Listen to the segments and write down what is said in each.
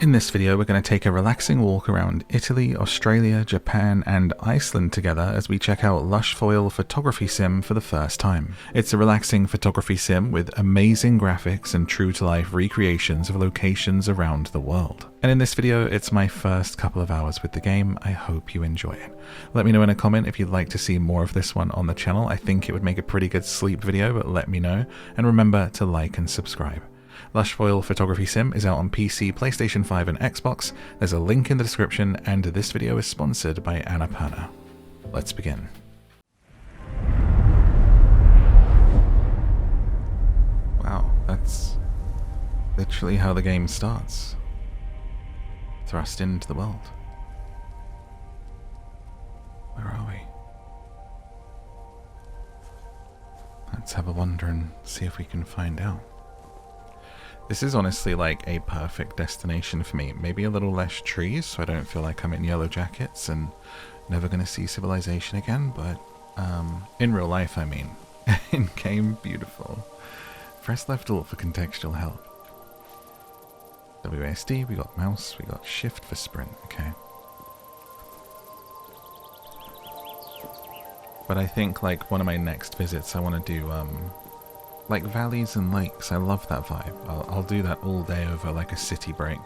In this video, we're going to take a relaxing walk around Italy, Australia, Japan, and Iceland together as we check out Lushfoil Photography Sim for the first time. It's a relaxing photography sim with amazing graphics and true-to-life recreations of locations around the world. And in this video, it's my first couple of hours with the game. I hope you enjoy it. Let me know in a comment if you'd like to see more of this one on the channel. I think it would make a pretty good sleep video, but let me know. And remember to like and subscribe. Lushfoil Photography Sim is out on PC, PlayStation 5 and Xbox. There's a link in the description, and this video is sponsored by Annapurna. Let's begin. Wow, that's literally how the game starts. Thrust into the world. Where are we? Let's have a wander and see if we can find out. This is honestly like a perfect destination for me. Maybe a little less trees, so I don't feel like I'm in yellow jackets and never going to see civilization again, but in real life, I mean. In game, beautiful. Press left alt for contextual help. WASD, we got mouse, we got shift for sprint, okay. But I think like one of my next visits I want to do like valleys and lakes. I love that vibe. I'll do that all day over like a city break.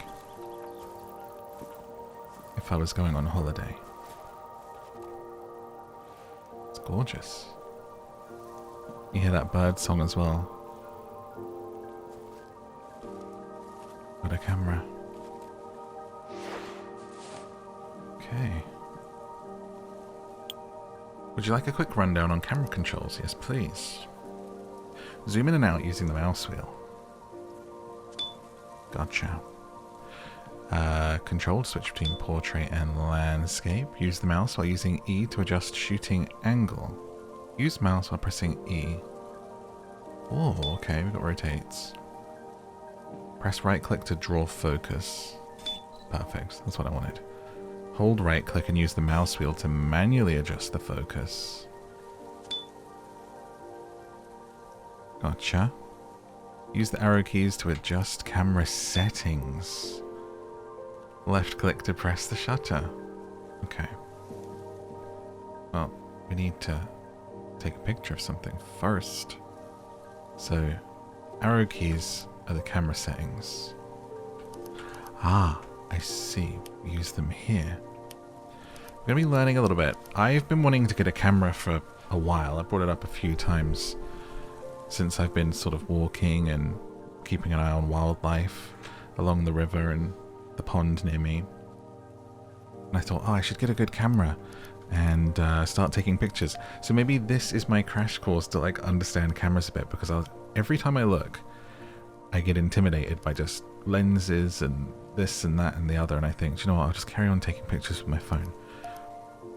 If I was going on holiday. It's gorgeous. You hear that bird song as well. Got a camera. Okay. Would you like a quick rundown on camera controls? Yes, please. Zoom in and out using the mouse wheel. Gotcha. Control to switch between portrait and landscape. Use the mouse while using E to adjust shooting angle. Use mouse while pressing E. Oh, okay, we've got rotates. Press right click to draw focus. Perfect, that's what I wanted. Hold right click and use the mouse wheel to manually adjust the focus. Gotcha. Use the arrow keys to adjust camera settings. Left click to press the shutter. Okay. Well, we need to take a picture of something first. So, arrow keys are the camera settings. Ah, I see. Use them here. We're going to be learning a little bit. I've been wanting to get a camera for a while. I brought it up a few times since I've been sort of walking and keeping an eye on wildlife along the river and the pond near me. And I thought, oh, I should get a good camera and start taking pictures. So maybe this is my crash course to like understand cameras a bit, because every time I look, I get intimidated by just lenses and this and that and the other, and I think, you know what, I'll just carry on taking pictures with my phone.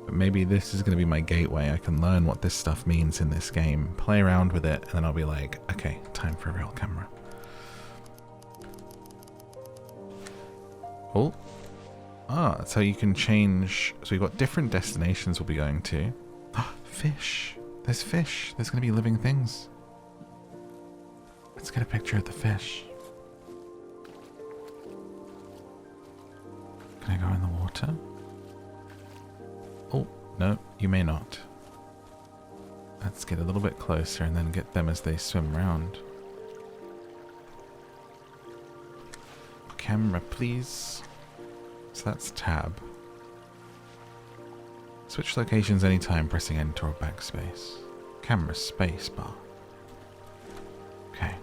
But maybe this is going to be my gateway. I can learn what this stuff means in this game, play around with it, and then I'll be like, okay, time for a real camera. Oh. Ah, that's how you can change. So we've got different destinations we'll be going to. Ah, fish. There's fish. There's going to be living things. Let's get a picture of the fish. Can I go in the water? Oh, no, you may not. Let's get a little bit closer and then get them as they swim around. Camera, please. So that's tab. Switch locations anytime pressing enter or backspace. Camera spacebar. Okay.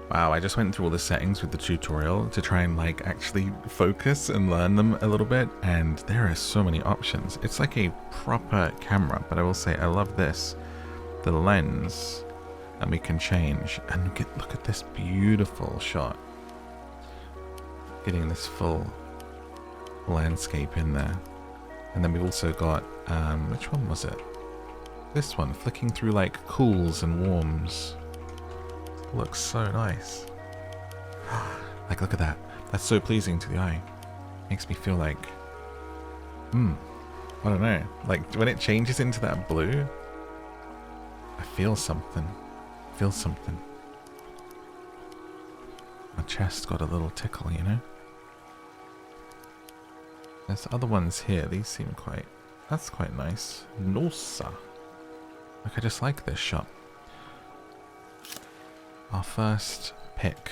Wow, I just went through all the settings with the tutorial to try and like actually focus and learn them a little bit, and there are so many options. It's like a proper camera, but I will say I love this. The lens, and we can change, and look at this beautiful shot. Getting this full landscape in there. And then we've also got, which one was it? This one, flicking through like cools and warms. Looks so nice. Like, look at that. That's so pleasing to the eye. Makes me feel like, I don't know. Like, when it changes into that blue, I feel something. my chest got a little tickle, you know? There's other ones here. These seem quite... That's quite nice. Nossa. Like, I just like this shop. Our first pick.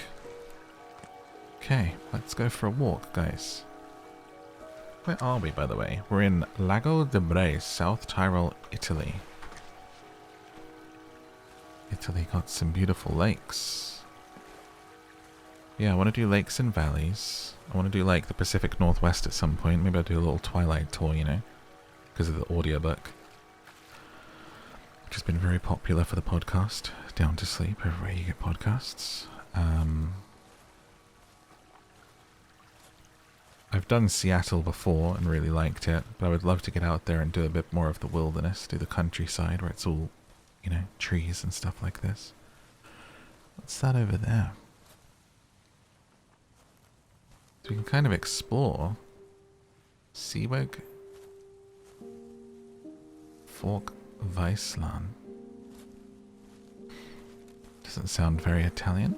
Okay, let's go for a walk, guys. Where are we, by the way? We're in Lago di Braies, South Tyrol, Italy. Italy got some beautiful lakes. Yeah, I want to do lakes and valleys. I want to do, like, the Pacific Northwest at some point. Maybe I'll do a little Twilight tour, you know? Because of the audiobook. Which has been very popular for the podcast. Down to Sleep, everywhere you get podcasts. I've done Seattle before and really liked it, but I would love to get out there and do a bit more of the wilderness, do the countryside where it's all, you know, trees and stuff like this. What's that over there? So we can kind of explore. Seaweg? Fork of ICELAND. Doesn't sound very Italian.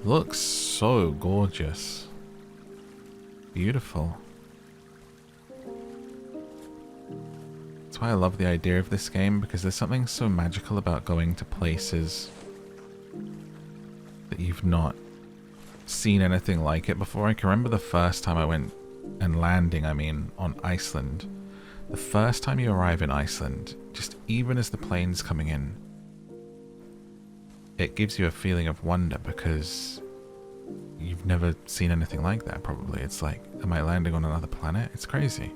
Looks so gorgeous. Beautiful. That's why I love the idea of this game, because there's something so magical about going to places that you've not seen anything like it before. I can remember the first time I went, and landing, I mean, on Iceland. The first time you arrive in Iceland, just even as the plane's coming in, it gives you a feeling of wonder because you've never seen anything like that, probably. It's like, am I landing on another planet? It's crazy.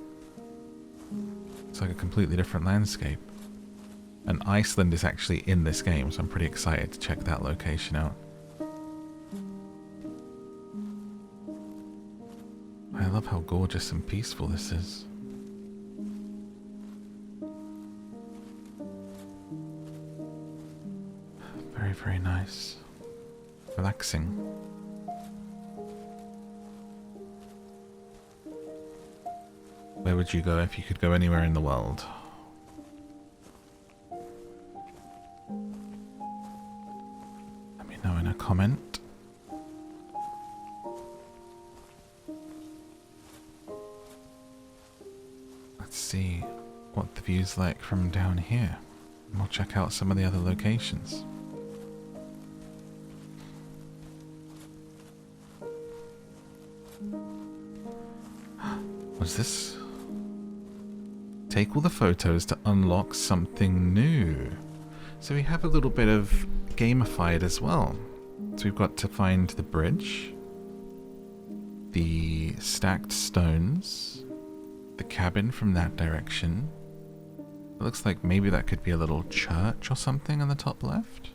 It's like a completely different landscape. And Iceland is actually in this game, so I'm pretty excited to check that location out. I love how gorgeous and peaceful this is. Very, very nice. Relaxing. Where would you go if you could go anywhere in the world? Let me know in a comment. Let's see what the view's like from down here. And we'll check out some of the other locations. What's this? Take all the photos to unlock something new. So we have a little bit of gamified as well. So we've got to find the bridge, the stacked stones, the cabin from that direction. It looks like maybe that could be a little church or something on the top left.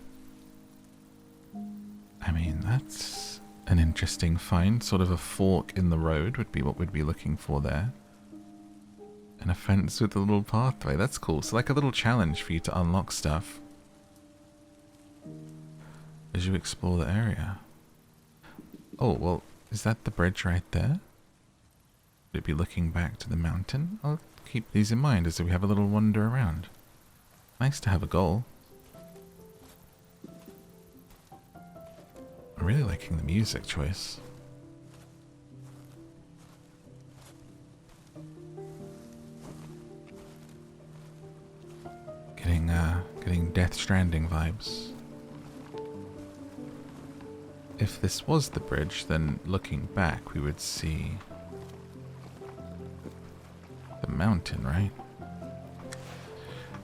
I mean, that's an interesting find. Sort of a fork in the road would be what we'd be looking for there. And a fence with a little pathway. That's cool. So like a little challenge for you to unlock stuff as you explore the area. Oh, well, is that the bridge right there? Would it be looking back to the mountain? I'll keep these in mind as we have a little wander around. Nice to have a goal. I'm really liking the music choice. Getting Death Stranding vibes. If this was the bridge, then looking back we would see the mountain, right?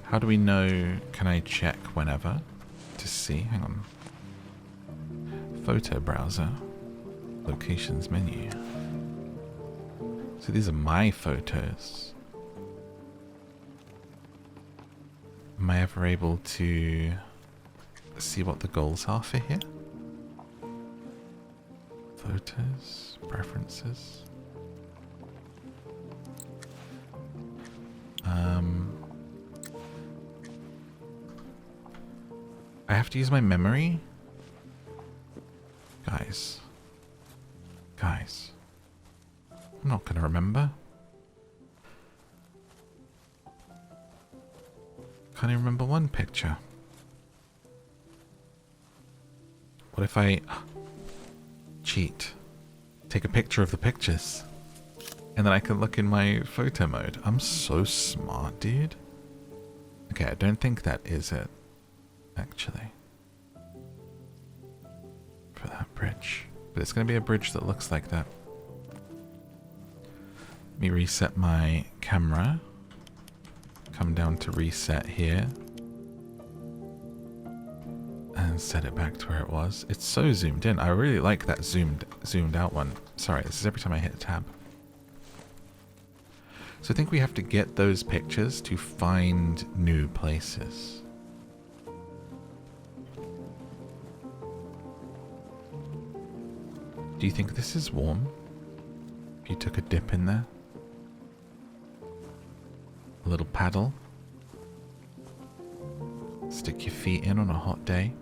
How do we know? Can I check whenever to see? Hang on. Photo browser. Locations menu. So these are my photos. Am I ever able to see what the goals are for here? Photos, preferences. I have to use my memory? Guys. I'm not gonna remember. Can't even remember one picture. What if I cheat? Take a picture of the pictures. And then I can look in my photo mode. I'm so smart, dude. Okay, I don't think that is it, actually. For that bridge. But it's going to be a bridge that looks like that. Let me reset my camera. Come down to reset here. And set it back to where it was. It's so zoomed in. I really like that zoomed out one. Sorry, this is every time I hit a tab. So I think we have to get those pictures to find new places. Do you think this is warm? If you took a dip in there? A little paddle? Stick your feet in on a hot day?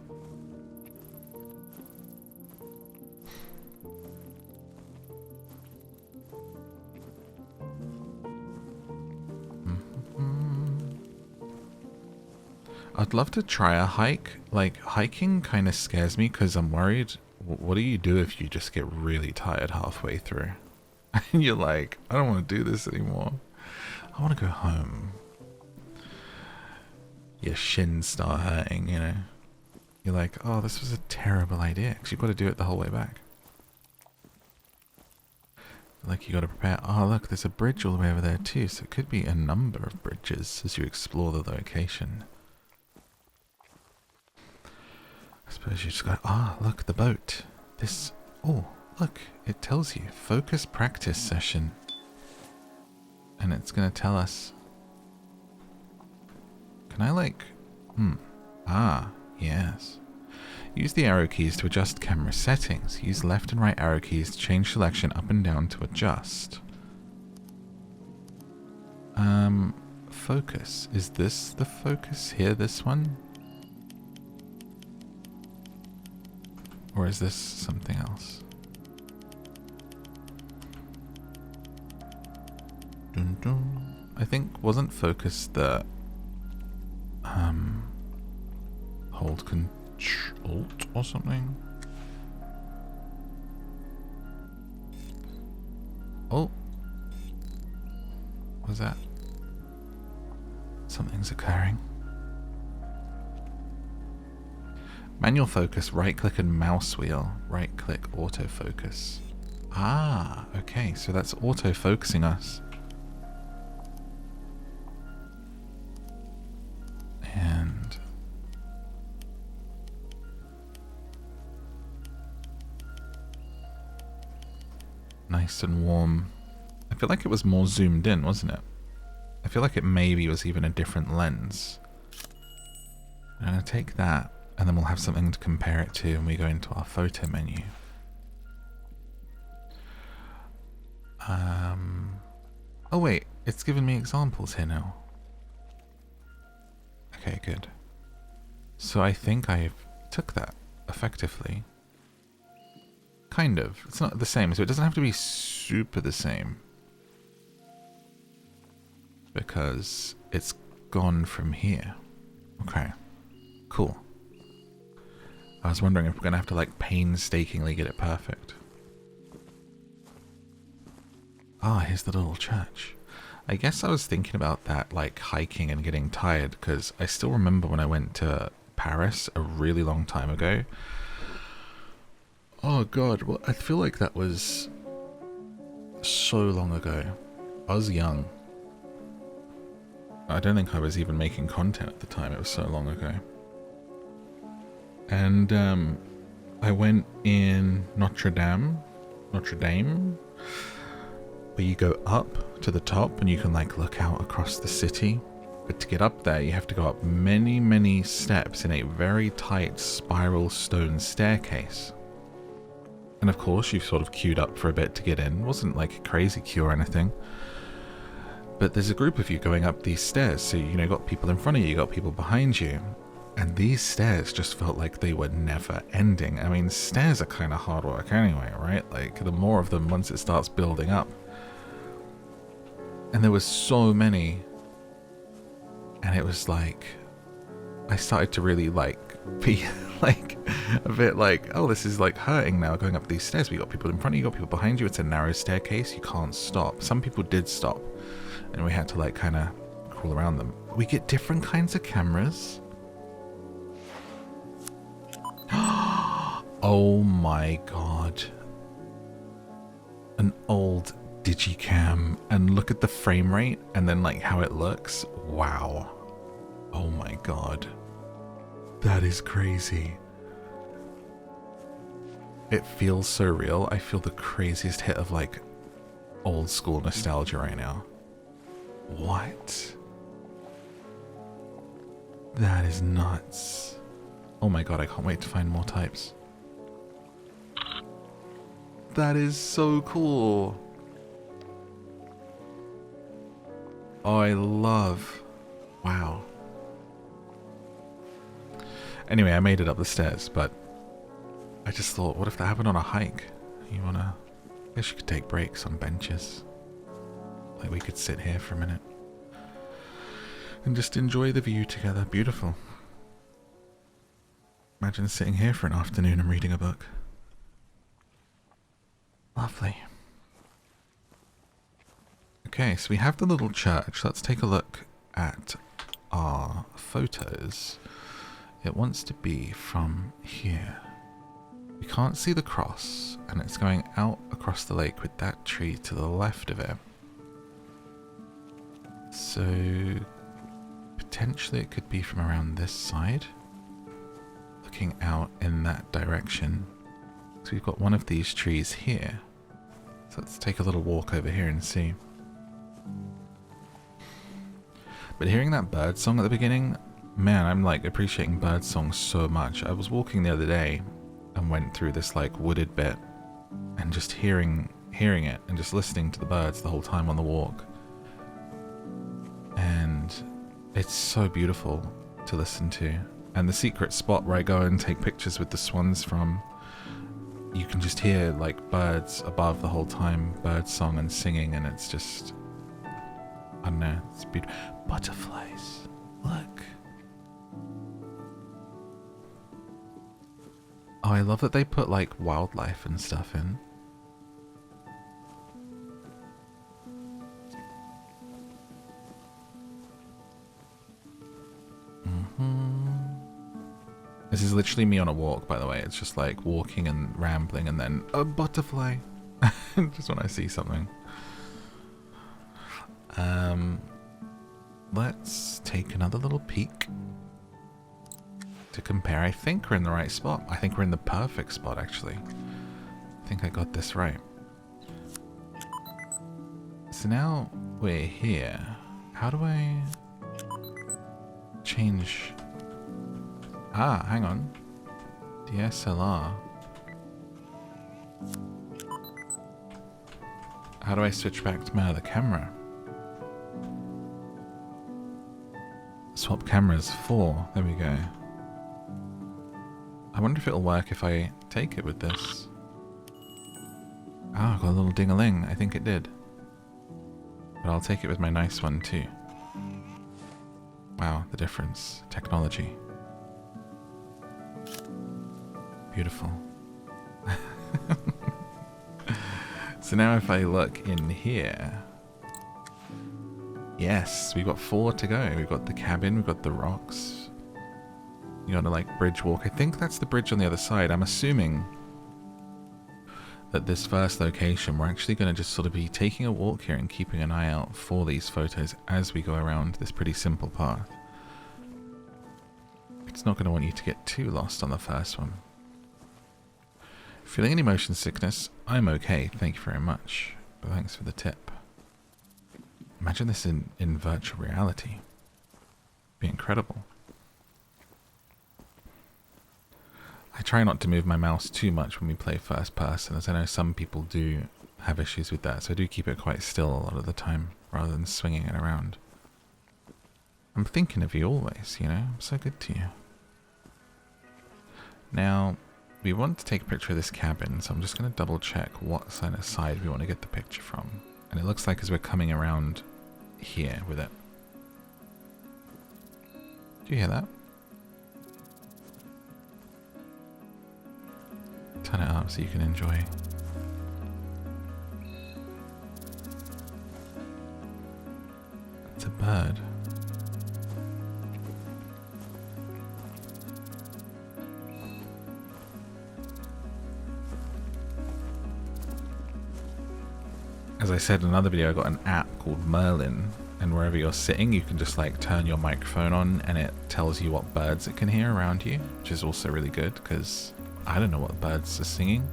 I'd love to try a hike. Like, hiking kind of scares me because I'm worried. What do you do if you just get really tired halfway through? And you're like, I don't want to do this anymore. I want to go home. Your shins start hurting, you know. You're like, oh, this was a terrible idea because you've got to do it the whole way back. Like, you got to prepare. Oh, look, there's a bridge all the way over there too. So it could be a number of bridges as you explore the location. I suppose you just go, look, the boat. This, oh, look, it tells you, focus practice session. And it's going to tell us, can I like, yes. Use the arrow keys to adjust camera settings. Use left and right arrow keys to change selection up and down to adjust. Focus. Is this the focus here, this one? Or is this something else? Dun dun. I think, wasn't focus the hold Control or something? Oh. What was that? Something's occurring. Manual focus, right click and mouse wheel. Right click, autofocus. Ah, okay, so that's auto-focusing us. And nice and warm. I feel like it was more zoomed in, wasn't it? I feel like it maybe was even a different lens. I'm gonna take that. And then we'll have something to compare it to when we go into our photo menu. Oh wait, it's given me examples here now. Okay, good. So I think I took that effectively. Kind of. It's not the same, so it doesn't have to be super the same. Because it's gone from here. Okay, cool. I was wondering if we're going to have to like painstakingly get it perfect. Ah, here's the little church. I guess I was thinking about that, like hiking and getting tired, because I still remember when I went to Paris a really long time ago. Oh god, well, I feel like that was so long ago. I was young. I don't think I was even making content at the time, it was so long ago. And I went in Notre Dame, where you go up to the top and you can like look out across the city. But to get up there, you have to go up many, many steps in a very tight spiral stone staircase. And of course, you've sort of queued up for a bit to get in. It wasn't like a crazy queue or anything. But there's a group of you going up these stairs. So, you know, you got people in front of you, you got people behind you. And these stairs just felt like they were never ending. I mean, stairs are kind of hard work anyway, right? Like, the more of them once it starts building up. And there was so many. And it was like, I started to really like be like a bit like, oh, this is like hurting now going up these stairs. We got people in front of you, got people behind you. It's a narrow staircase. You can't stop. Some people did stop, and we had to like kind of crawl around them. We get different kinds of cameras. Oh my god. An old digicam, and look at the frame rate and then like how it looks. Wow. Oh my god. That is crazy. It feels so real. I feel the craziest hit of like old school nostalgia right now. What? That is nuts. Oh my god, I can't wait to find more types. That is so cool. Oh, I love. Wow. Anyway, I made it up the stairs, but I just thought, what if that happened on a hike? You wanna... I guess you could take breaks on benches. Like we could sit here for a minute. And just enjoy the view together. Beautiful. Imagine sitting here for an afternoon and reading a book. Lovely. Okay, so we have the little church. Let's take a look at our photos. It wants to be from here. We can't see the cross, and it's going out across the lake with that tree to the left of it. So potentially it could be from around this side, looking out in that direction. So we've got one of these trees here. So let's take a little walk over here and see. But hearing that bird song at the beginning, man, I'm like appreciating bird songs so much. I was walking the other day and went through this like wooded bit and just hearing it and just listening to the birds the whole time on the walk. And it's so beautiful to listen to. And the secret spot where I go and take pictures with the swans from, you can just hear like birds above the whole time, bird song and singing, and it's just, I don't know, it's beautiful. Butterflies, look. Oh, I love that they put like wildlife and stuff in. This is literally me on a walk, by the way. It's just like walking and rambling and then a butterfly. Just when I see something. Let's take another little peek to compare. I think we're in the right spot. I think we're in the perfect spot, actually. I think I got this right. So now we're here. How do I change... Ah, hang on. DSLR. How do I switch back to my other camera? Swap cameras 4. There we go. I wonder if it'll work if I take it with this. Ah, got a little ding-a-ling. I think it did. But I'll take it with my nice one too. Wow, the difference. Technology. Beautiful. So now if I look in here, yes, we've got 4 to go. We've got the cabin, we've got the rocks. You gotta like bridge walk. I think that's the bridge on the other side. I'm assuming that this first location, we're actually going to just sort of be taking a walk here and keeping an eye out for these photos as we go around this pretty simple path. It's not going to want you to get too lost on the first one. Feeling any motion sickness? I'm okay, thank you very much. But thanks for the tip. Imagine this in virtual reality. It'd be incredible. I try not to move my mouse too much when we play first person, as I know some people do have issues with that, so I do keep it quite still a lot of the time, rather than swinging it around. I'm thinking of you always, you know? I'm so good to you. Now, we want to take a picture of this cabin, so I'm just going to double check what side we want to get the picture from. And it looks like as we're coming around here with it. Do you hear that? up so you can enjoy. It's a bird. As I said in another video, I got an app called Merlin, and wherever you're sitting you can just like turn your microphone on and it tells you what birds it can hear around you, which is also really good because I don't know what birds are singing,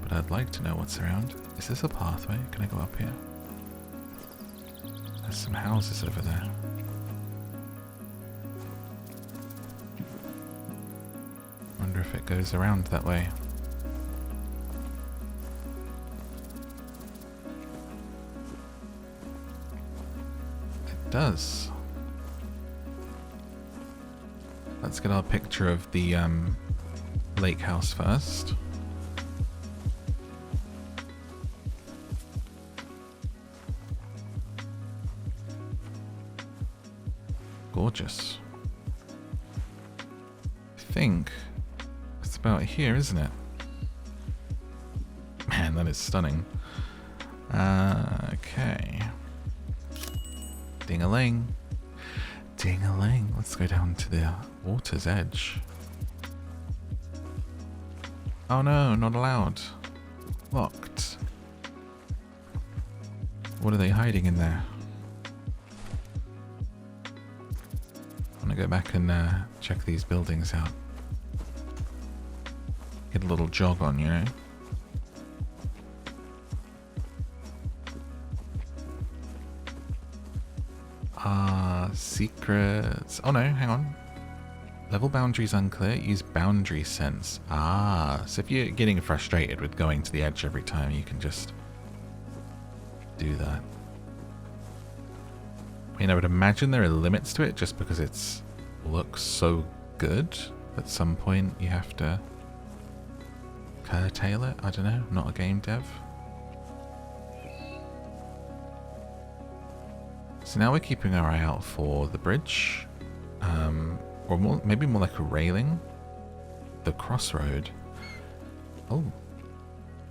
but I'd like to know what's around. Is this a pathway? Can I go up here? There's some houses over there. Wonder if it goes around that way. Does. Let's get our picture of the lake house first. Gorgeous. I think it's about here, isn't it? Man, that is stunning. Okay. Ding-a-ling. Ding-a-ling. Let's go down to the water's edge. Oh no, not allowed. Locked. What are they hiding in there? I want to go back and check these buildings out. Get a little jog on, you know? Secrets. Oh no, hang on. Level boundaries unclear. Use boundary sense. So if you're getting frustrated with going to the edge every time, you can just do that. I mean, I would imagine there are limits to it just because it looks so good. At some point, you have to curtail it. I don't know. I'm not a game dev. So now we're keeping our eye out for the bridge, or maybe more like a railing, the crossroad. Oh,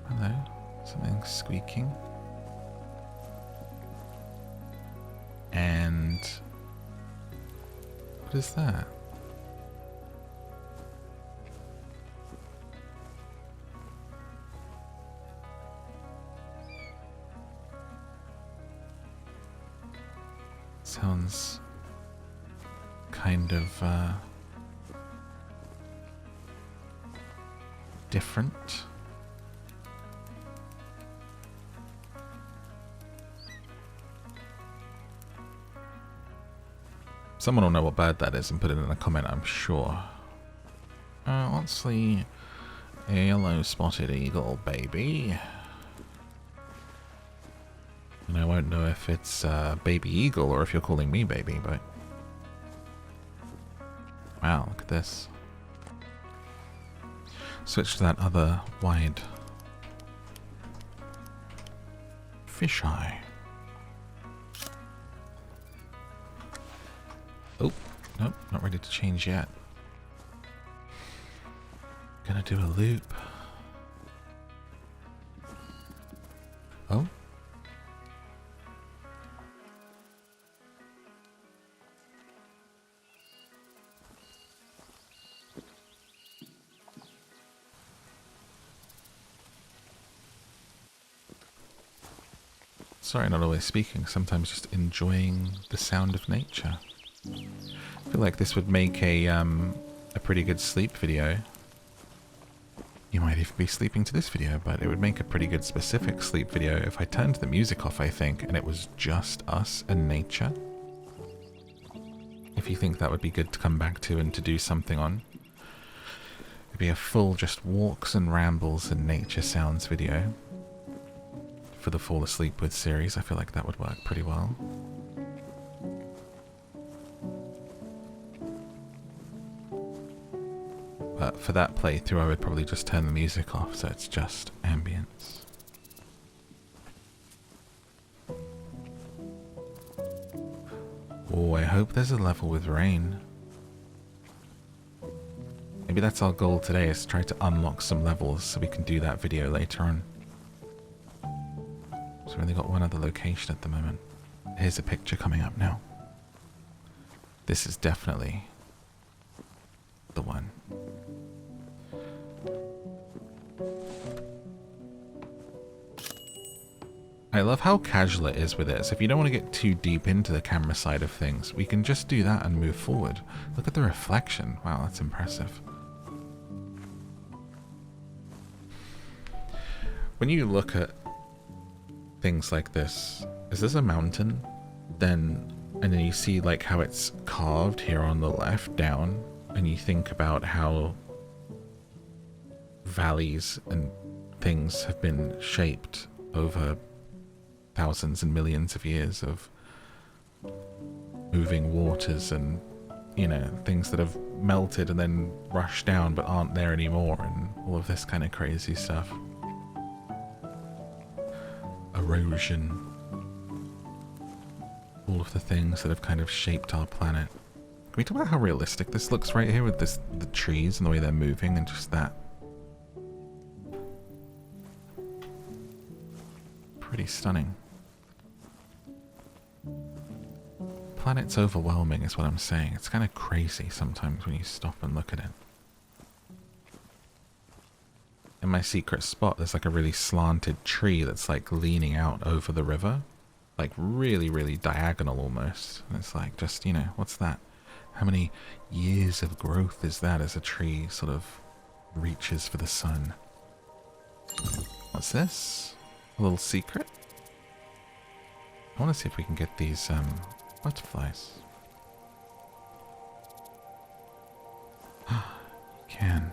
hello, something squeaking. And what is that? Sounds kind of different. Someone will know what bird that is and put it in a comment, I'm sure. Let's see. A yellow spotted eagle, baby. And I won't know if it's baby eagle or if you're calling me baby, but... Wow, look at this. Switch to that other wide fisheye. Oh, nope, not ready to change yet. Gonna do a loop. Oh. Sorry, not always speaking, sometimes just enjoying the sound of nature. I feel like this would make a pretty good sleep video. You might even be sleeping to this video, but it would make a pretty good specific sleep video if I turned the music off, I think, and it was just us and nature. If you think that would be good to come back to and to do something on. It'd be a full just walks and rambles and nature sounds video. For the Fall Asleep With series, I feel like that would work pretty well. But for that playthrough, I would probably just turn the music off, so it's just ambience. Oh, I hope there's a level with rain. Maybe maybe that's our goal today, is to try to unlock some levels so we can do that video later on. So we've only got one other location at the moment. Here's a picture coming up now. This is definitely the one. I love how casual it is with this. If you don't want to get too deep into the camera side of things, we can just do that and move forward. Look at the reflection. Wow, that's impressive. When you look at things like this, is this a mountain? And then you see like how it's carved here on the left down, and you think about how valleys and things have been shaped over thousands and millions of years of moving waters and, you know, things that have melted and then rushed down but aren't there anymore, and all of this kind of crazy stuff. Erosion. All of the things that have kind of shaped our planet. Can we talk about how realistic this looks right here with this, the trees and the way they're moving and just that? Pretty stunning. Planet's overwhelming is what I'm saying. It's kind of crazy sometimes when you stop and look at it. In my secret spot, there's like a really slanted tree that's like leaning out over the river. Like really, really diagonal almost. And it's like just, you know, what's that? How many years of growth is that as a tree sort of reaches for the sun? What's this? A little secret? I want to see if we can get these butterflies. You can.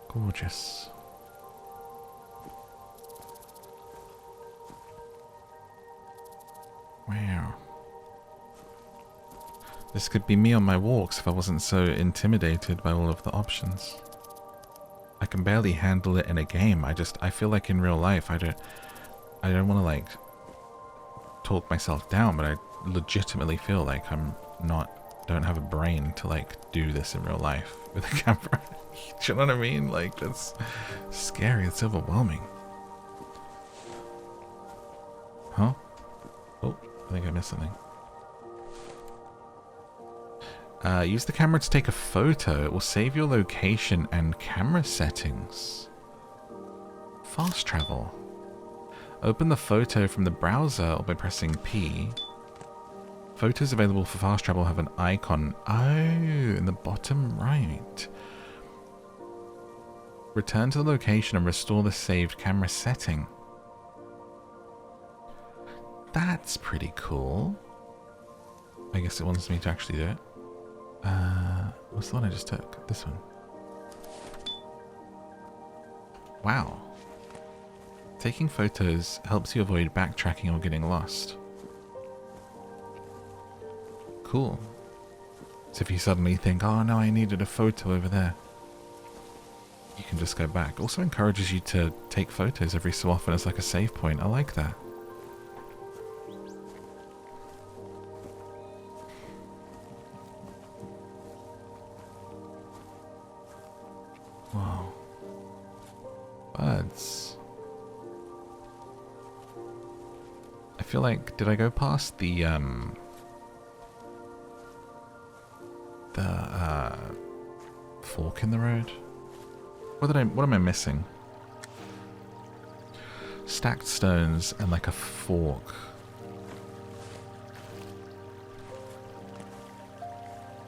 Gorgeous. Wow. This could be me on my walks if I wasn't so intimidated by all of the options. I can barely handle it in a game. I feel like in real life I don't want to like talk myself down, but I legitimately feel like don't have a brain to like do this in real life with a camera. Do you know what I mean? Like, that's scary. It's overwhelming. Huh? Oh, I think I missed something. Use the camera to take a photo. It will save your location and camera settings. Fast travel. Open the photo from the browser or by pressing P. Photos available for fast travel have an icon. Oh, in the bottom right. Return to the location and restore the saved camera setting. That's pretty cool. I guess it wants me to actually do it. What's the one I just took? This one. Wow. Taking photos helps you avoid backtracking or getting lost. Cool. So if you suddenly think, oh no, I needed a photo over there, you can just go back. Also encourages you to take photos every so often as like a save point. I like that. Wow. Birds. I feel like, did I go past the fork in the road? What am I missing? Stacked stones and like a fork.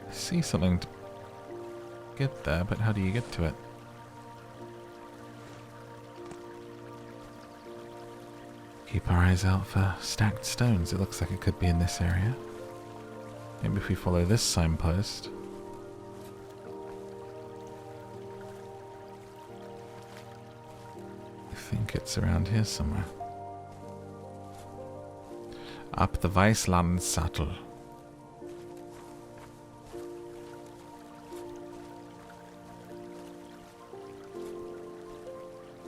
I see something to get there, but how do you get to it? Keep our eyes out for stacked stones. It looks like it could be in this area. Maybe if we follow this signpost. I think it's around here somewhere. Up the ICELAND Sattel.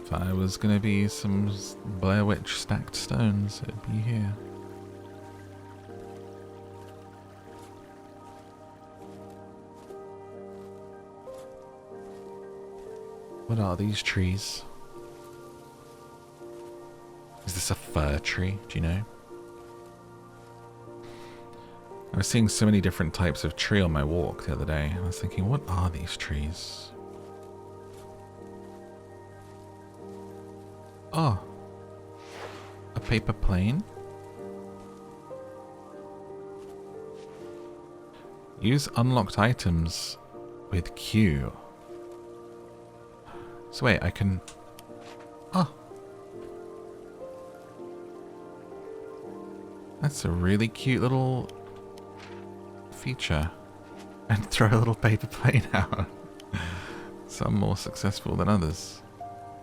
If I was gonna be some Blair Witch stacked stones, it'd be here. What are these trees? Is this a fir tree? Do you know? I was seeing so many different types of tree on my walk the other day. I was thinking, what are these trees? Oh. A paper plane? Use unlocked items with Q. So wait, I can... Oh. That's a really cute little feature. And throw a little paper plane out. Some more successful than others.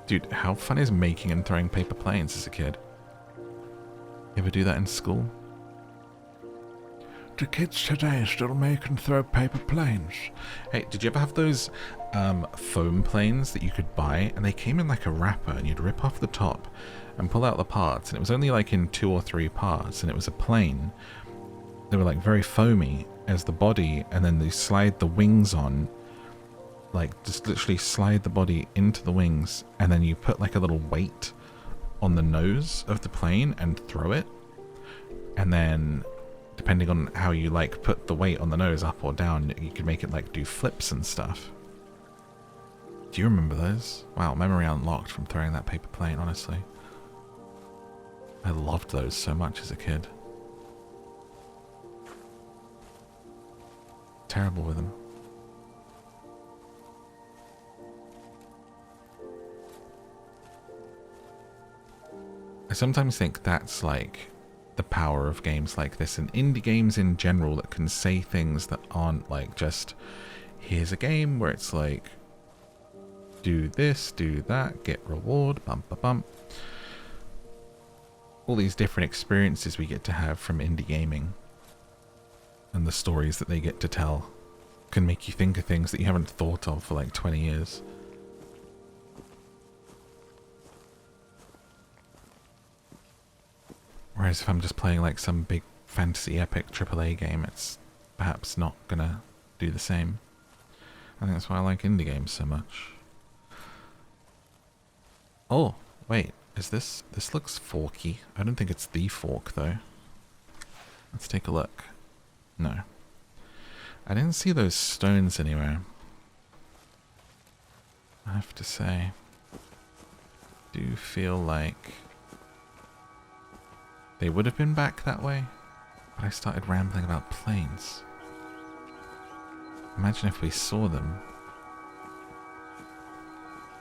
Dude, how fun is making and throwing paper planes as a kid? You ever do that in school? Do kids today still make and throw paper planes? Hey, did you ever have those foam planes that you could buy? And they came in like a wrapper, and you'd rip off the top and pull out the parts. And it was only like in 2 or 3 parts, and it was a plane. They were like very foamy as the body, and then they slide the wings on. Like, just literally slide the body into the wings, and then you put like a little weight on the nose of the plane and throw it. And then, depending on how you like put the weight on the nose, up or down, you could make it like do flips and stuff. Do you remember those? Wow, memory unlocked from throwing that paper plane, honestly. I loved those so much as a kid. Terrible with them. I sometimes think that's like the power of games like this, and indie games in general that can say things that aren't like just, here's a game where it's like, do this, do that, get reward, bump, bump, bump. All these different experiences we get to have from indie gaming, and the stories that they get to tell can make you think of things that you haven't thought of for like 20 years. Whereas if I'm just playing like some big fantasy epic AAA game, it's perhaps not gonna do the same. I think that's why I like indie games so much. Oh, wait, is this looks forky. I don't think it's the fork though. Let's take a look. No. I didn't see those stones anywhere. I have to say. Do feel like they would have been back that way, but I started rambling about planes. Imagine if we saw them,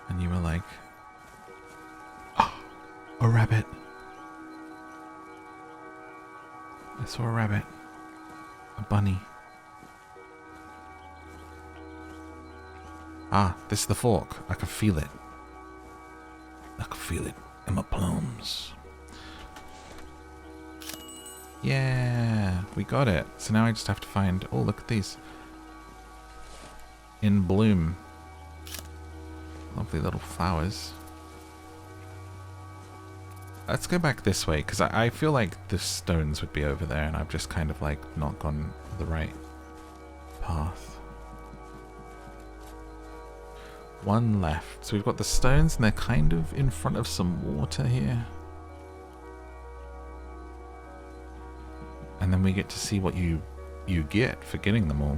and you were like, oh, a rabbit. I saw a rabbit. A bunny. Ah, this is the fork. I can feel it. I can feel it in my plums. Yeah, we got it. So now I just have to find... Oh, look at these. In bloom. Lovely little flowers. Let's go back this way, because I feel like the stones would be over there, and I've just kind of like not gone the right path. One left. So we've got the stones, and they're kind of in front of some water here. And then we get to see what you get for getting them all.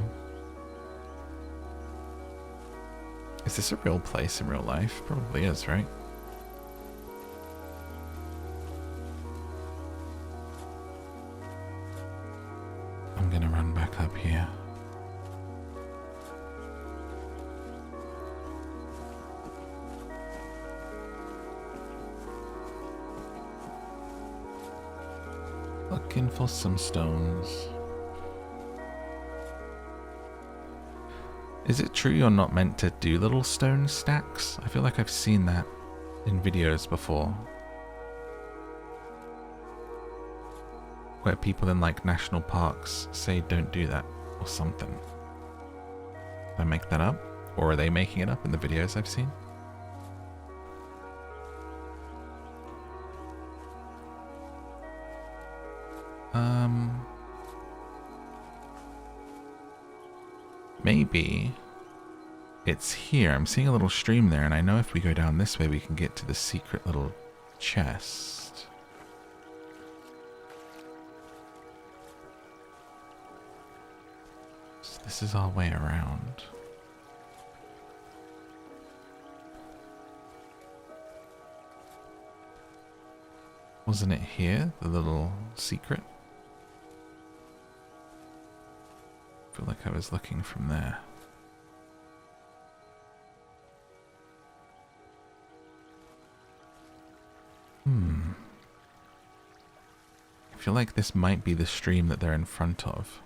Is this a real place in real life? Probably is, right? I'm gonna run back up here. Looking for some stones. Is it true you're not meant to do little stone stacks? I feel like I've seen that in videos before. Where people in like national parks say don't do that or something. Did I make that up? Or are they making it up in the videos I've seen? Maybe it's here. I'm seeing a little stream there, and I know if we go down this way, we can get to the secret little chest. So this is our way around. Wasn't it here, the little secret? I feel like I was looking from there. I feel like this might be the stream that they're in front of.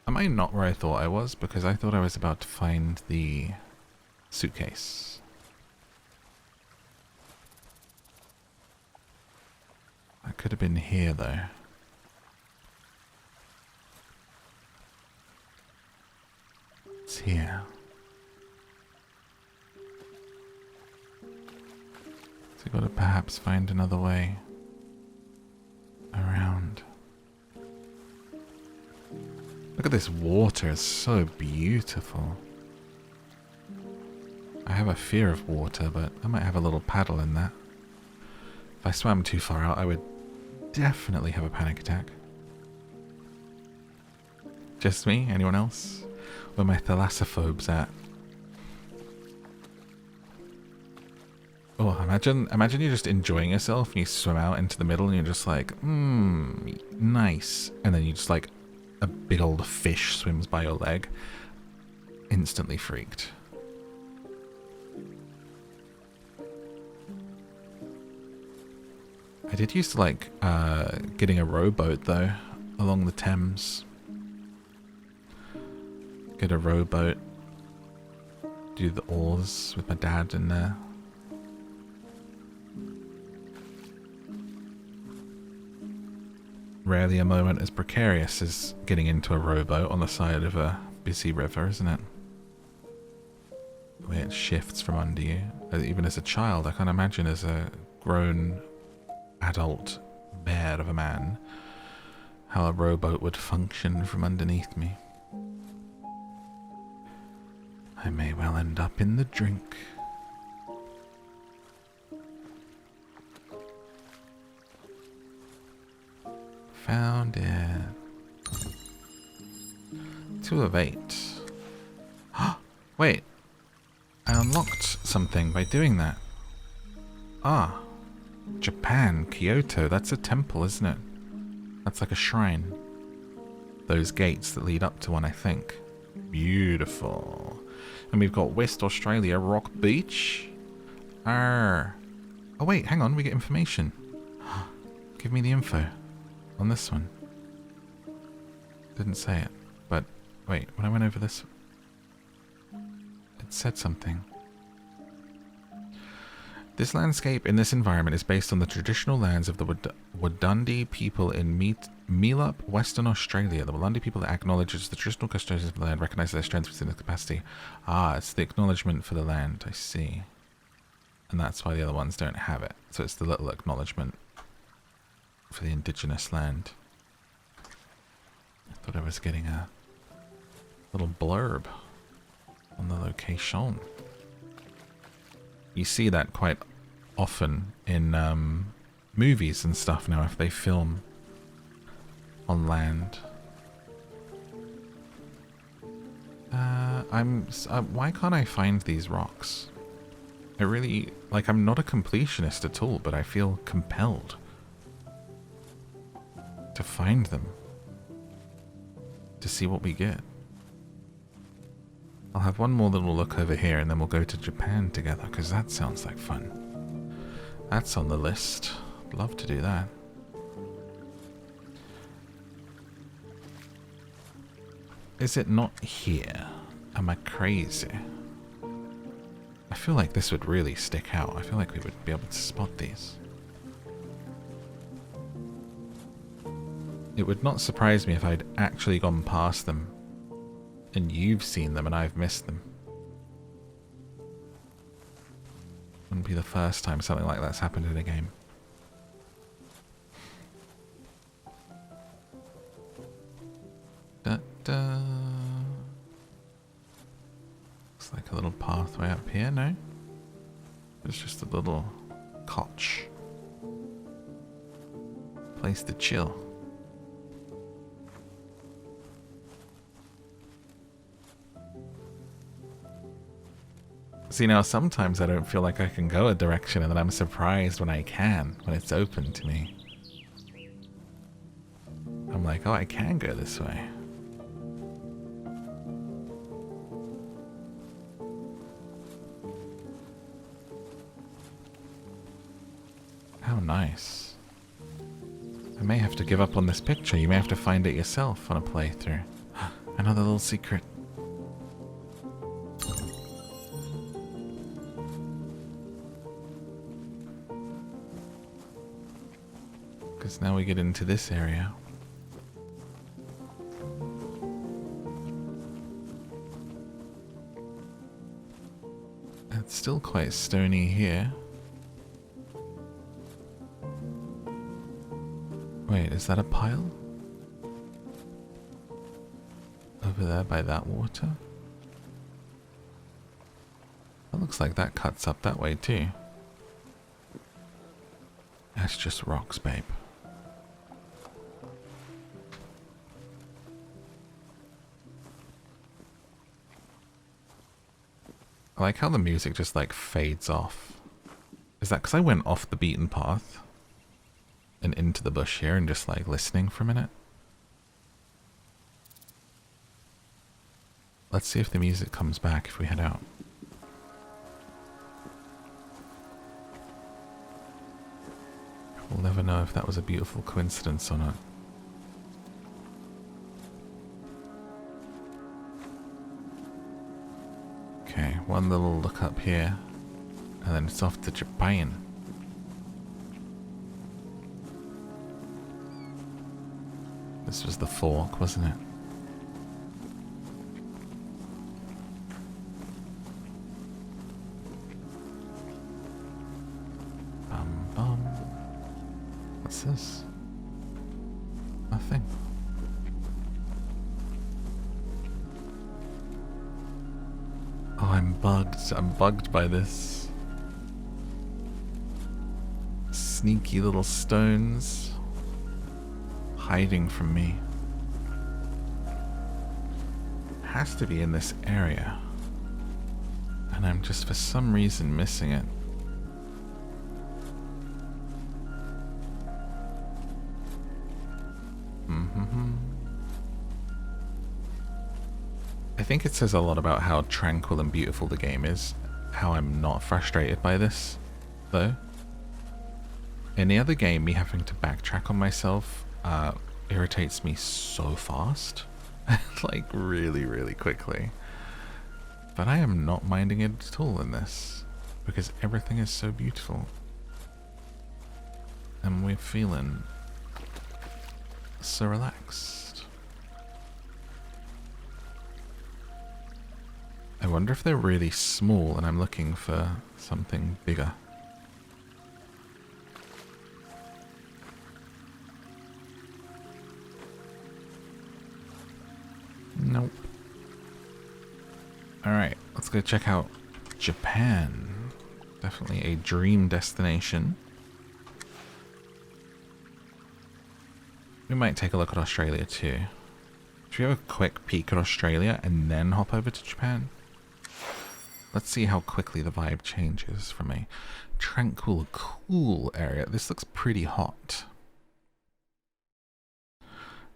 Am I not where I thought I was? Because I thought I was about to find the suitcase. That could have been here, though. It's here. So we've got to perhaps find another way around. Look at this water, it's so beautiful. I have a fear of water, but I might have a little paddle in that. If I swam too far out, I would definitely have a panic attack. Just me? Anyone else? Where are my thalassophobes at? Oh, imagine you're just enjoying yourself and you swim out into the middle and you're just like, nice. And then you just like, a big old fish swims by your leg. Instantly freaked. I did used to like getting a rowboat though, along the Thames. Get a rowboat. Do the oars with my dad in there. Rarely a moment as precarious as getting into a rowboat on the side of a busy river, isn't it? The way it shifts from under you. Even as a child, I can't imagine as a grown adult bear of a man how a rowboat would function from underneath me. I may well end up in the drink. Found it. 2 of 8. Wait. I unlocked something by doing that. Ah. Japan, Kyoto. That's a temple, isn't it? That's like a shrine. Those gates that lead up to one, I think. Beautiful. And we've got West Australia, Rock Beach. Arr. Oh wait, hang on, we get information. Give me the info on this one. Didn't say it, but wait, when I went over this, it said something. This landscape in this environment is based on the traditional lands of the Wadandi people in Meelup, Western Australia. The Wadandi people acknowledge as the traditional custodians of the land, recognize their strengths within the capacity. Ah, it's the acknowledgement for the land, I see. And that's why the other ones don't have it. So it's the little acknowledgement for the indigenous land. I thought I was getting a little blurb on the location. You see that quite often in movies and stuff now if they film on land. Why can't I find these rocks? I really, like, I'm not a completionist at all, but I feel compelled to find them, to see what we get. I'll have one more little look over here and then we'll go to Japan together, because that sounds like fun. That's on the list. I'd love to do that. Is it not here? Am I crazy? I feel like this would really stick out. I feel like we would be able to spot these. It would not surprise me if I'd actually gone past them and you've seen them and I've missed them. Wouldn't be the first time something like that's happened in a game. Da, da. like a little pathway up here, no? It's just a little cotch. Place to chill. See, now sometimes I don't feel like I can go a direction, and then I'm surprised when I can, when it's open to me. I'm like, oh, I can go this way. How nice. I may have to give up on this picture. You may have to find it yourself on a playthrough. Another little secret. Because now we get into this area. It's still quite stony here. Wait, is that a pile? Over there by that water? It looks like that cuts up that way too. That's just rocks, babe. I like how the music just like fades off. Is that because I went off the beaten path and into the bush here and just like listening for a minute? Let's see if the music comes back if we head out. We'll never know if that was a beautiful coincidence or not. Okay, one little look up here, and then it's off to Japan. This was the fork, wasn't it? Bum bum. What's this? Nothing. Oh, I'm bugged. I'm bugged by this. Sneaky little stones hiding from me. Has to be in this area. And I'm just for some reason missing it. I think it says a lot about how tranquil and beautiful the game is. How I'm not frustrated by this, though. In the other game, me having to backtrack on myself irritates me so fast. Like, really, really quickly. But I am not minding it at all in this. Because everything is so beautiful. And we're feeling so relaxed. I wonder if they're really small and I'm looking for something bigger. Nope. Alright, let's go check out Japan. Definitely a dream destination. We might take a look at Australia too. Should we have a quick peek at Australia and then hop over to Japan? Let's see how quickly the vibe changes from a tranquil, cool area. This looks pretty hot.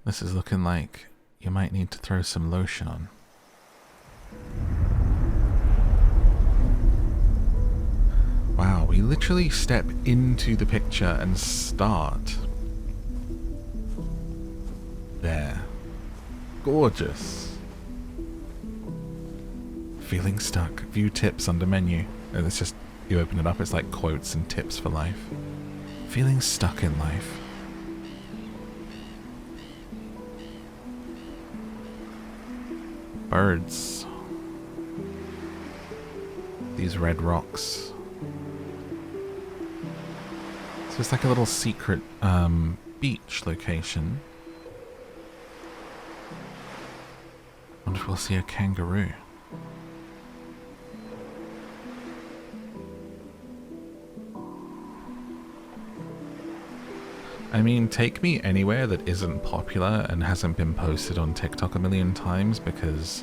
This is looking like you might need to throw some lotion on. Wow, we literally step into the picture and start. There. Gorgeous. Feeling stuck. View tips under menu. And it's just, you open it up, it's like quotes and tips for life. Feeling stuck in life. Birds. These red rocks. So it's like a little secret beach location. Wonder if we'll see a kangaroo. I mean, take me anywhere that isn't popular and hasn't been posted on TikTok a million times, because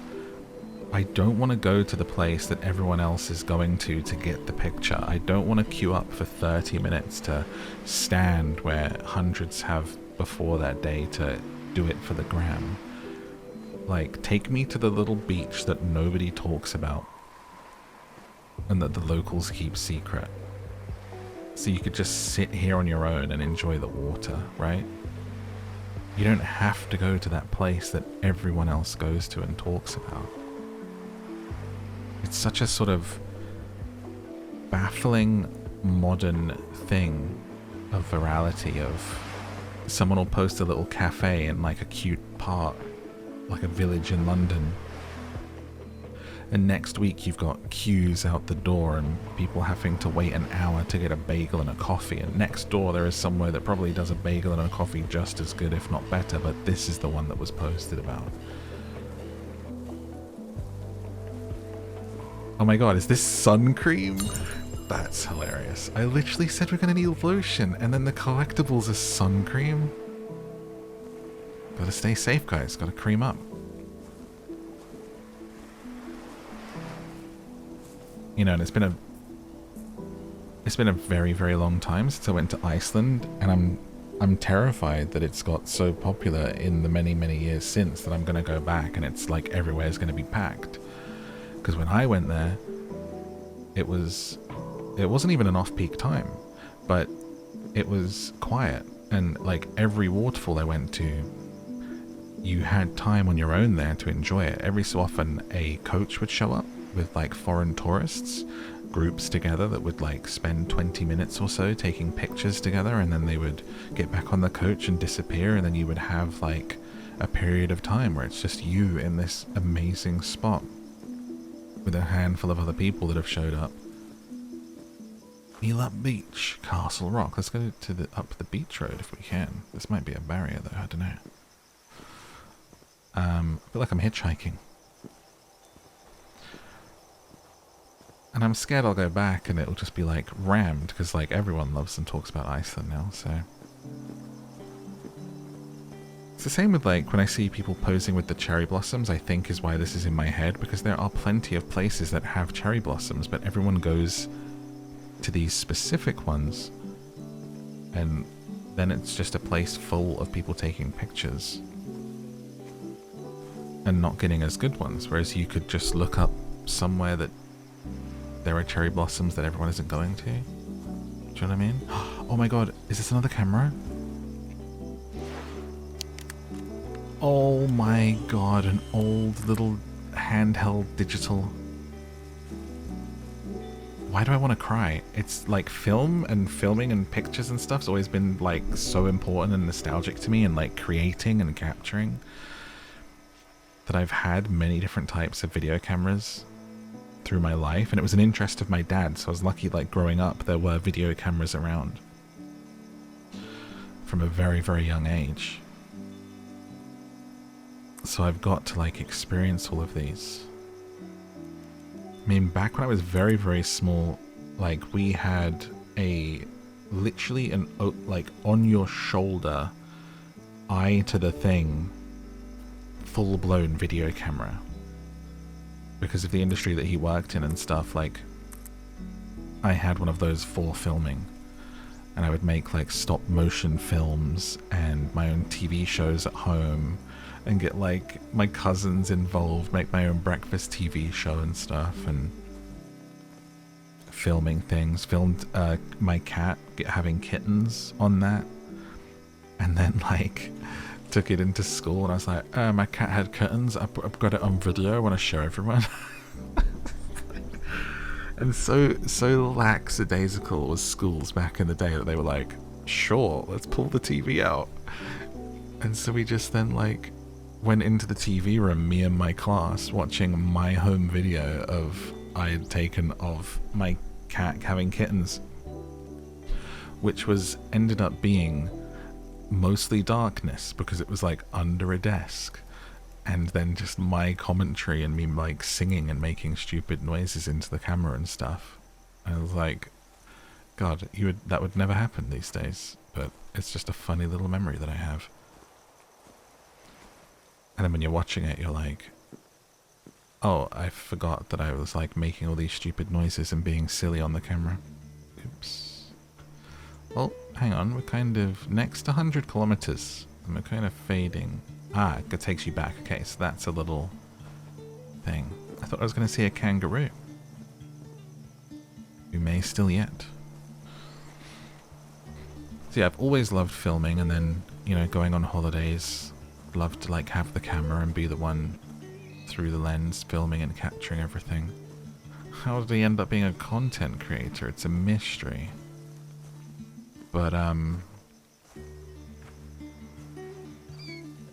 I don't want to go to the place that everyone else is going to get the picture. I don't want to queue up for 30 minutes to stand where hundreds have before that day to do it for the gram. Like, take me to the little beach that nobody talks about and that the locals keep secret. So you could just sit here on your own and enjoy the water, right? You don't have to go to that place that everyone else goes to and talks about. It's such a sort of baffling modern thing of virality of someone will post a little cafe in like a cute part, like a village in London. And next week you've got queues out the door and people having to wait an hour to get a bagel and a coffee. And next door there is somewhere that probably does a bagel and a coffee just as good, if not better, but this is the one that was posted about. Oh my god, is this sun cream? That's hilarious. I literally said we're gonna need lotion, and then the collectibles is sun cream? Gotta stay safe, guys. Gotta cream up. You know, and it's been a very, very long time since I went to Iceland, and I'm terrified that it's got so popular in the many, many years since that I'm gonna go back and it's like everywhere's gonna be packed. Because when I went there, it wasn't even an off-peak time, but it was quiet, and like every waterfall I went to, you had time on your own there to enjoy it. Every so often a coach would show up with like foreign tourists, groups together that would like spend 20 minutes or so taking pictures together, and then they would get back on the coach and disappear, and then you would have like a period of time where it's just you in this amazing spot with a handful of other people that have showed up. Meelup Beach, Castle Rock. Let's go to up the beach road if we can. This might be a barrier though, I don't know. I feel like I'm hitchhiking. And I'm scared I'll go back and it'll just be like rammed, because like everyone loves and talks about Iceland now, so. It's the same with like when I see people posing with the cherry blossoms, I think is why this is in my head, because there are plenty of places that have cherry blossoms, but everyone goes to these specific ones, and then it's just a place full of people taking pictures and not getting as good ones, whereas you could just look up somewhere that there are cherry blossoms that everyone isn't going to. Do you know what I mean? Oh my god, is this another camera? Oh my god, an old little handheld digital. Why do I want to cry? It's like film and filming and pictures and stuff's always been like so important and nostalgic to me, and like creating and capturing, that I've had many different types of video cameras through my life, and it was an interest of my dad, so I was lucky like growing up there were video cameras around from a very, very young age. So I've got to like experience all of these. I mean, back when I was very, very small, like we had a literally an like on your shoulder, eye to the thing, full-blown video camera. Because of the industry that he worked in and stuff, like I had one of those for filming, and I would make like stop motion films and my own TV shows at home, and get like my cousins involved, make my own breakfast TV show and stuff, and filming things. Filmed my cat having kittens on that, and then like took it into school, and I was like, my cat had kittens, I've got it on video, I want to show everyone. And so lackadaisical was schools back in the day that they were like, sure, let's pull the TV out. And so we just then like went into the TV room, me and my class, watching my home video of I had taken of my cat having kittens, which was ended up being mostly darkness because it was like under a desk, and then just my commentary and me like singing and making stupid noises into the camera and stuff. I was like, God, that would never happen these days. but it's just a funny little memory that I have. And then when you're watching it, you're like, oh, I forgot that I was like making all these stupid noises and being silly on the camera. Oops. Well, hang on, we're kind of next to 100 kilometers, and we're kind of fading. Ah, it takes you back. Okay, so that's a little thing. I thought I was going to see a kangaroo. We may still yet. So yeah, I've always loved filming, and then, you know, going on holidays, loved to like have the camera and be the one through the lens filming and capturing everything. How did he end up being a content creator? It's a mystery. But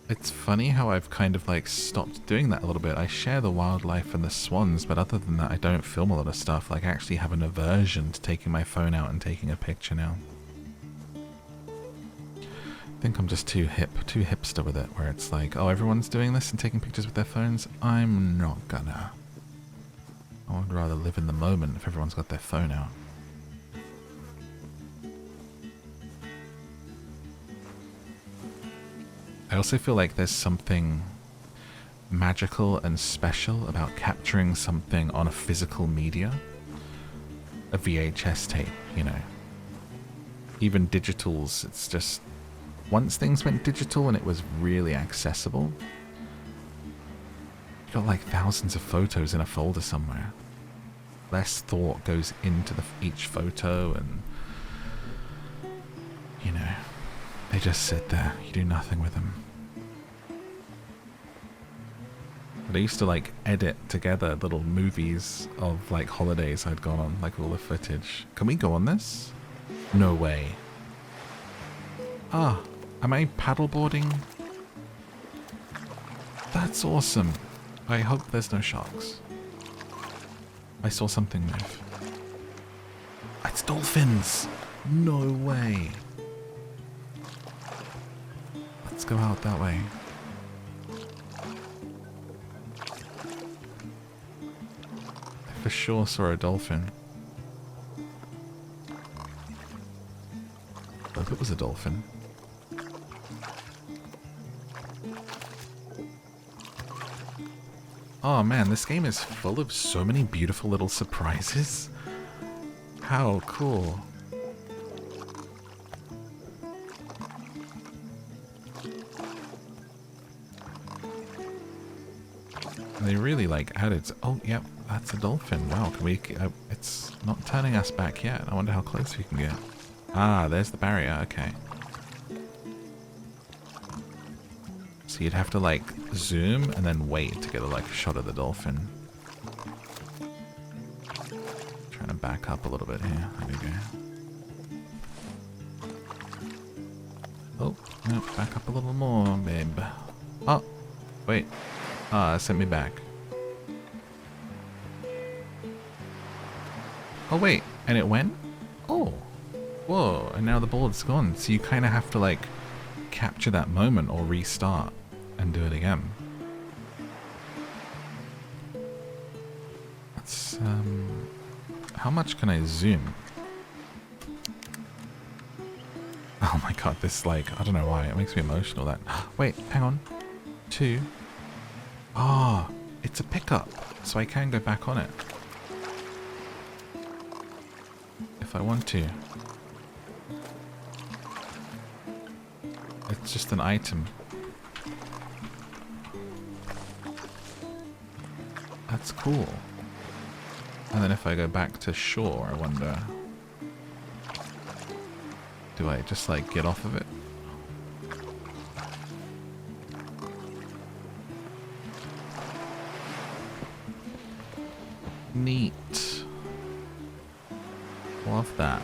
it's funny how I've kind of like stopped doing that a little bit. I share the wildlife and the swans, but other than that I don't film a lot of stuff. Like I actually have an aversion to taking my phone out and taking a picture now. I think I'm just too hipster with it, where it's like, oh, everyone's doing this and taking pictures with their phones. I'm not gonna. I would rather live in the moment if everyone's got their phone out. I also feel like there's something magical and special about capturing something on a physical media. A VHS tape, you know. Even digitals, it's just... Once things went digital and it was really accessible, you got like thousands of photos in a folder somewhere. Less thought goes into each photo, and you know, they just sit there. You do nothing with them. But I used to like edit together little movies of like holidays I'd gone on, like all the footage. Can we go on this? No way. Ah. Am I paddleboarding? That's awesome. I hope there's no sharks. I saw something move. It's dolphins! No way. Let's go out that way. I for sure saw a dolphin. I hope it was a dolphin. Oh man, this game is full of so many beautiful little surprises. How cool. They really like added... Oh, yep, that's a dolphin. Wow, can we... it's not turning us back yet. I wonder how close we can get. Ah, there's the barrier. Okay. So you'd have to like zoom and then wait to get a shot of the dolphin. Trying to back up a little bit here. There we go. Oh, no, back up a little more, babe. Oh, wait. Ah, it sent me back. Oh wait, and it went? Oh. Whoa, and now the board's gone. So you kind of have to like capture that moment or restart and do it again. That's, how much can I zoom? Oh my god, this like, I don't know why, it makes me emotional that... Wait, hang on. 2. Ah, it's a pickup, so I can go back on it. If I want to. It's just an item. That's cool. And then if I go back to shore, I wonder... Do I just like get off of it? Neat. Love that.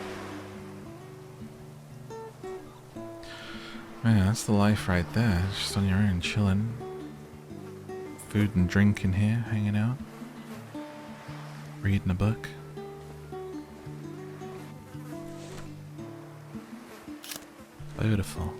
Man, that's the life right there. Just on your own, chilling. Food and drink in here, hanging out. Reading a book. Beautiful.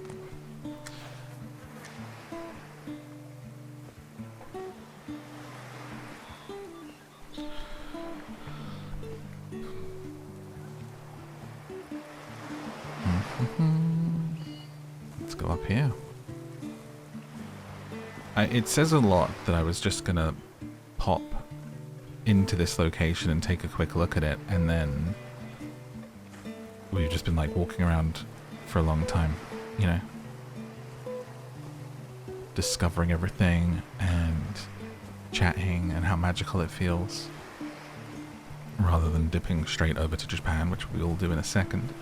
go up here. It says a lot that I was just gonna pop into this location and take a quick look at it, and then we've just been like walking around for a long time, you know, discovering everything and chatting and how magical it feels, rather than dipping straight over to Japan, which we will do in a second.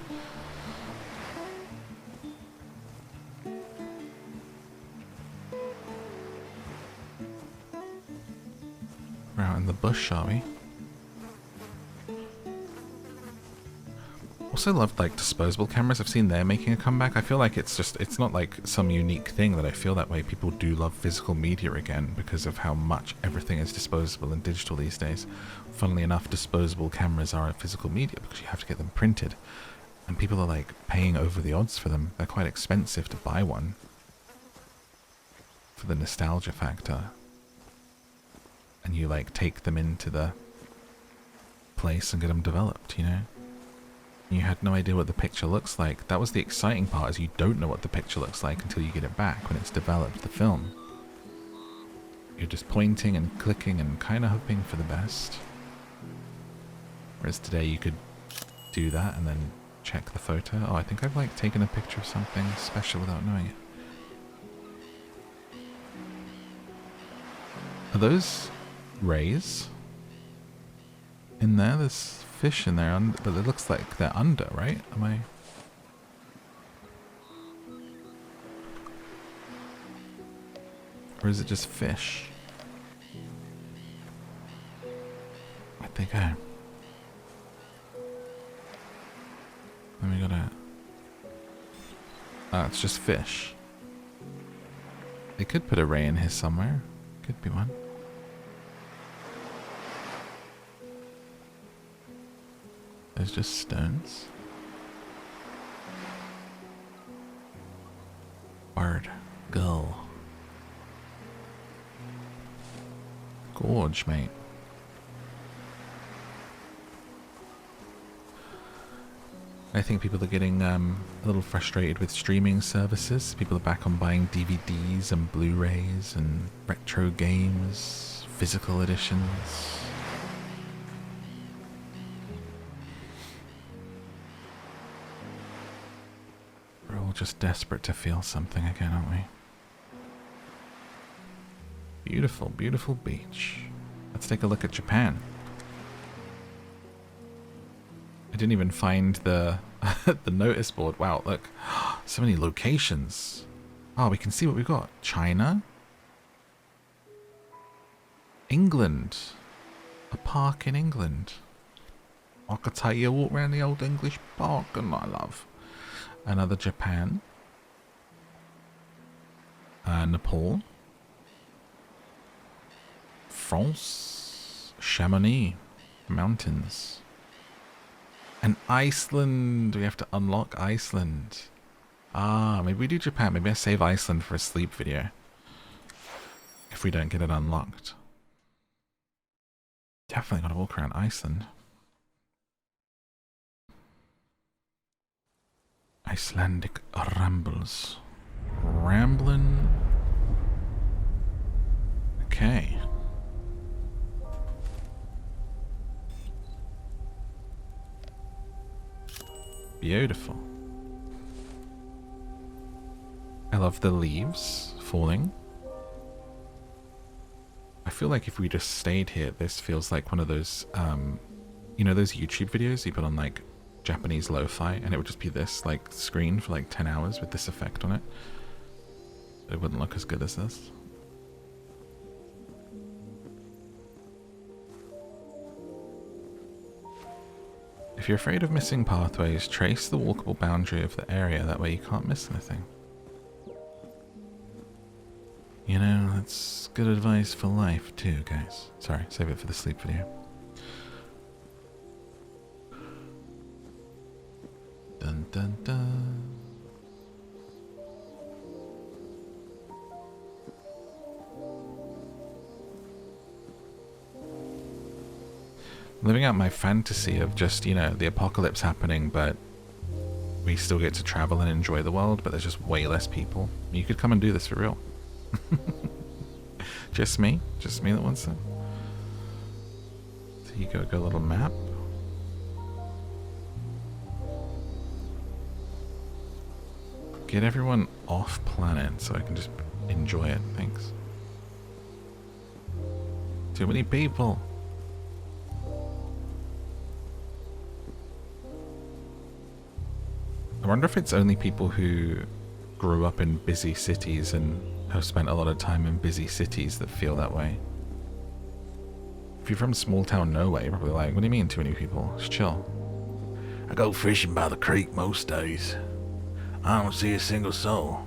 We're out in the bush, are we? Also loved like disposable cameras. I've seen they're making a comeback. I feel like it's not like some unique thing that I feel that way. People do love physical media again because of how much everything is disposable and digital these days. Funnily enough, disposable cameras are a physical media because you have to get them printed. And people are like paying over the odds for them. They're quite expensive to buy one. For the nostalgia factor. And you like take them into the place and get them developed, you know? You had no idea what the picture looks like. That was the exciting part, is you don't know what the picture looks like until you get it back when it's developed, the film. You're just pointing and clicking and kind of hoping for the best. Whereas today you could do that and then check the photo. Oh, I think I've like taken a picture of something special without knowing it. Are those rays in there? There's fish in there, but it looks like they're under, right? Am I? Or is it just fish? I think I... Then we gotta... Oh, it's just fish. They could put a ray in here somewhere. Could be one. There's just stones. Bird. Gull. Gorge, mate. I think people are getting a little frustrated with streaming services. People are back on buying DVDs and Blu-rays and retro games, physical editions. We're all just desperate to feel something again, aren't we? Beautiful, beautiful beach. Let's take a look at Japan. I didn't even find the the notice board. Wow, look. So many locations. Oh, we can see what we've got. China. England. A park in England. I could take you a walk around the old English park, and I love. Another Japan. Nepal. France. Chamonix. Mountains. And Iceland. We have to unlock Iceland. Ah, maybe we do Japan. Maybe I save Iceland for a sleep video. If we don't get it unlocked. Definitely gotta walk around Iceland. Icelandic rambles. Ramblin'. Okay. Beautiful. I love the leaves falling. I feel like if we just stayed here, this feels like one of those, you know those YouTube videos you put on like Japanese lo-fi, and it would just be this like screen for like 10 hours with this effect on it. It wouldn't look as good as this. If you're afraid of missing pathways, trace the walkable boundary of the area, that way you can't miss anything. You know, that's good advice for life too, guys. Sorry, save it for the sleep video. Dun dun dun. Living out my fantasy of just, you know, the apocalypse happening, but we still get to travel and enjoy the world, but there's just way less people. You could come and do this for real. Just me that wants it. So you go a little map. Get everyone off planet so I can just enjoy it. Thanks. Too many people. I wonder if it's only people who grew up in busy cities and have spent a lot of time in busy cities that feel that way. If you're from small town Norway, you're probably like, what do you mean too many people? Just chill. I go fishing by the creek most days. I don't see a single soul.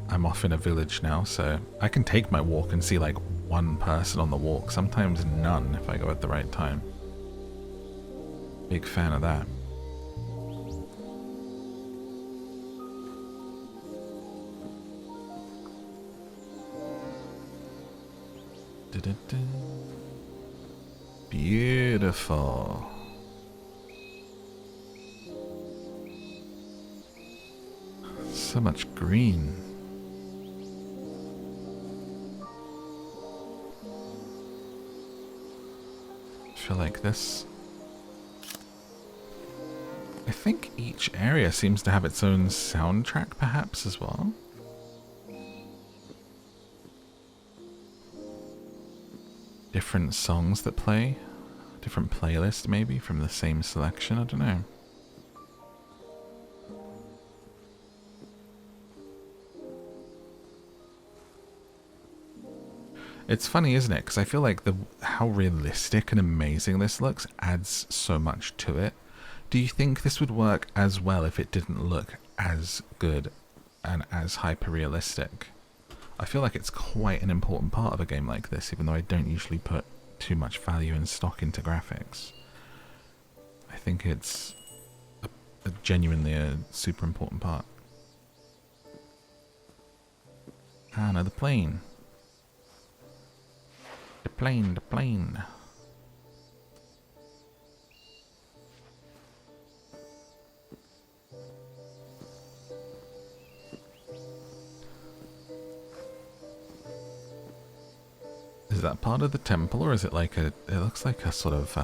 I'm off in a village now, so I can take my walk and see like one person on the walk, sometimes none if I go at the right time. Big fan of that. Da-da-da. Beautiful. So much green. I feel like this. I think each area seems to have its own soundtrack perhaps as well. Different songs that play. Different playlist maybe from the same selection, I don't know. It's funny, isn't it? Because I feel like how realistic and amazing this looks adds so much to it. Do you think this would work as well if it didn't look as good and as hyper-realistic? I feel like it's quite an important part of a game like this, even though I don't usually put too much value and stock into graphics. I think it's genuinely a super important part. Ah, no, the plane. The plane. Is that part of the temple, or is it like it looks like a sort of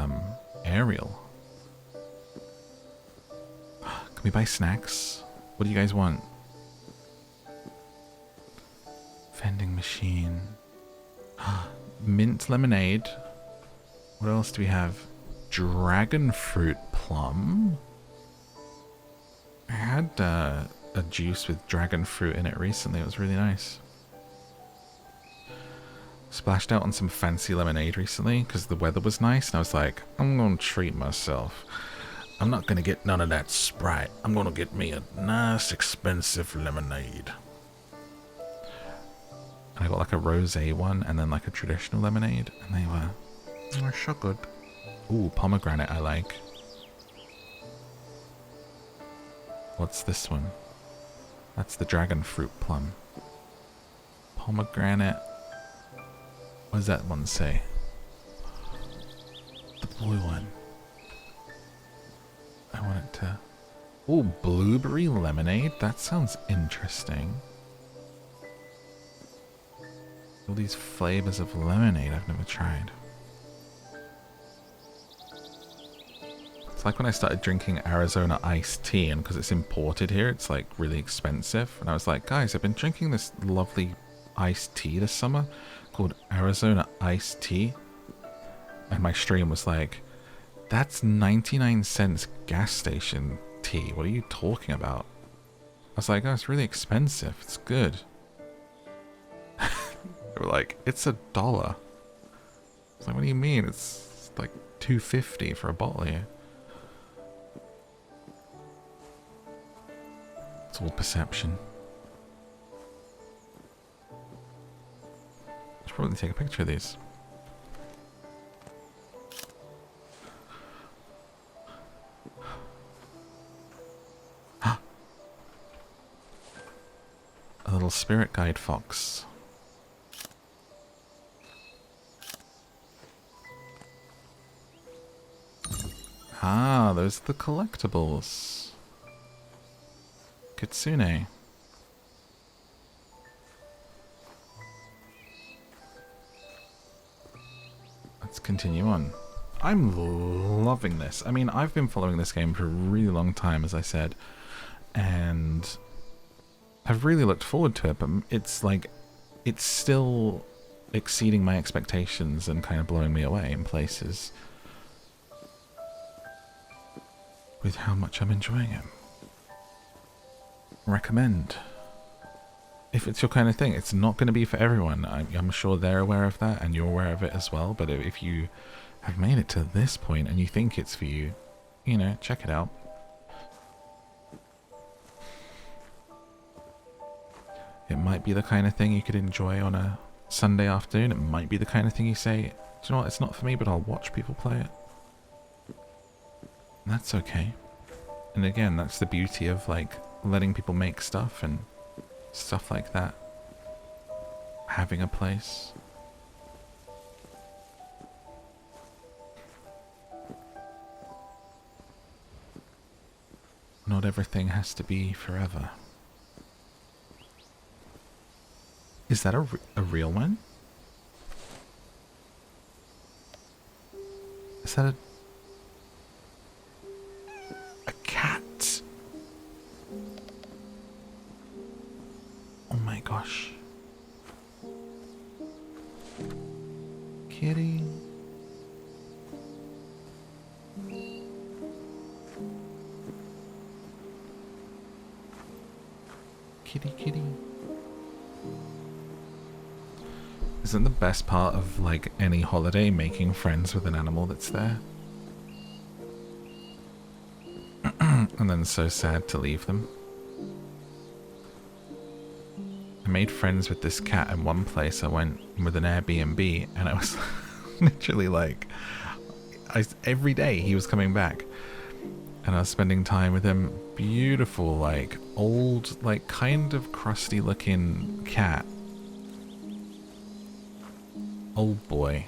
aerial? Can we buy snacks? What do you guys want? Vending machine. Mint lemonade. What else do we have? Dragon fruit plum. I had a juice with dragon fruit in it recently. It was really nice. Splashed out on some fancy lemonade recently because the weather was nice, and I was like, I'm gonna treat myself. I'm not gonna get none of that Sprite. I'm gonna get me a nice expensive lemonade. And I got like a rosé one and then like a traditional lemonade, and they were so good. Ooh, pomegranate I like. What's this one? That's the dragon fruit plum. Pomegranate. What does that one say? The blue one. I want it to... Ooh, blueberry lemonade? That sounds interesting. All these flavors of lemonade I've never tried. It's like when I started drinking Arizona iced tea, and because it's imported here, it's like really expensive. And I was like, guys, I've been drinking this lovely iced tea this summer called Arizona iced tea. And my stream was like, that's 99 cents gas station tea. What are you talking about? I was like, oh, it's really expensive. It's good. They were like, it's $1. I was like, what do you mean? It's like $2.50 for a bottle here. It's all perception. Should probably take a picture of these. A little spirit guide fox. Ah, those are the collectibles. Kitsune. Let's continue on. I'm loving this. I mean, I've been following this game for a really long time, as I said, and I've really looked forward to it, but it's like, it's still exceeding my expectations and kind of blowing me away in places with how much I'm enjoying it. Recommend. If it's your kind of thing. It's not going to be for everyone. I'm sure they're aware of that and you're aware of it as well, but if you have made it to this point and you think it's for you, you know, check it out. It might be the kind of thing you could enjoy on a Sunday afternoon. It might be the kind of thing you say, do you know what, it's not for me, but I'll watch people play it. And that's okay. And again, that's the beauty of like letting people make stuff and stuff like that. Having a place. Not everything has to be forever. Is that a real one? Is that a cat? Oh my gosh. Kitty. Kitty, kitty. Isn't the best part of like any holiday making friends with an animal that's there? And then so sad to leave them. I made friends with this cat in one place. I went with an Airbnb and I was literally like, every day he was coming back and I was spending time with him. Beautiful, like old, like kind of crusty looking cat. Old boy.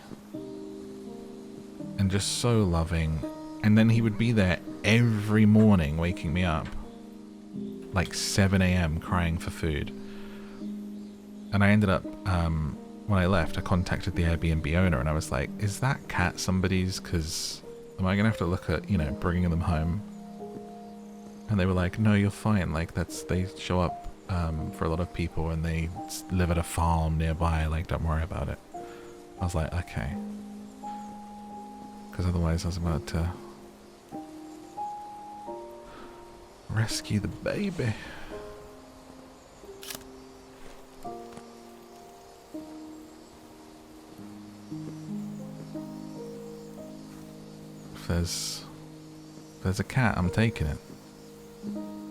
And just so loving. And then he would be there every morning waking me up. Like 7 AM crying for food. And I ended up, when I left, I contacted the Airbnb owner and I was like, is that cat somebody's? Because am I going to have to look at, you know, bringing them home? And they were like, no, you're fine. Like, they show up for a lot of people and they live at a farm nearby. Like, don't worry about it. I was like, okay. Because otherwise I was about to rescue the baby. If there's a cat, I'm taking it.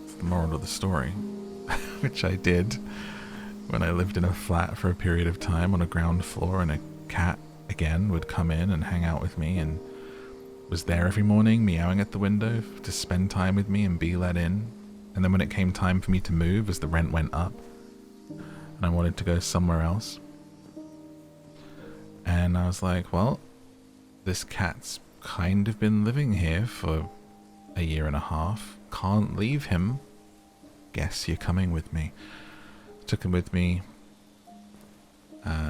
It's the moral of the story. Which I did when I lived in a flat for a period of time on a ground floor, and a cat again would come in and hang out with me and was there every morning meowing at the window to spend time with me and be let in. And then when it came time for me to move, as the rent went up and I wanted to go somewhere else, and I was like, well, this cat's kind of been living here for a year and a half, can't leave him, guess you're coming with me. Took him with me.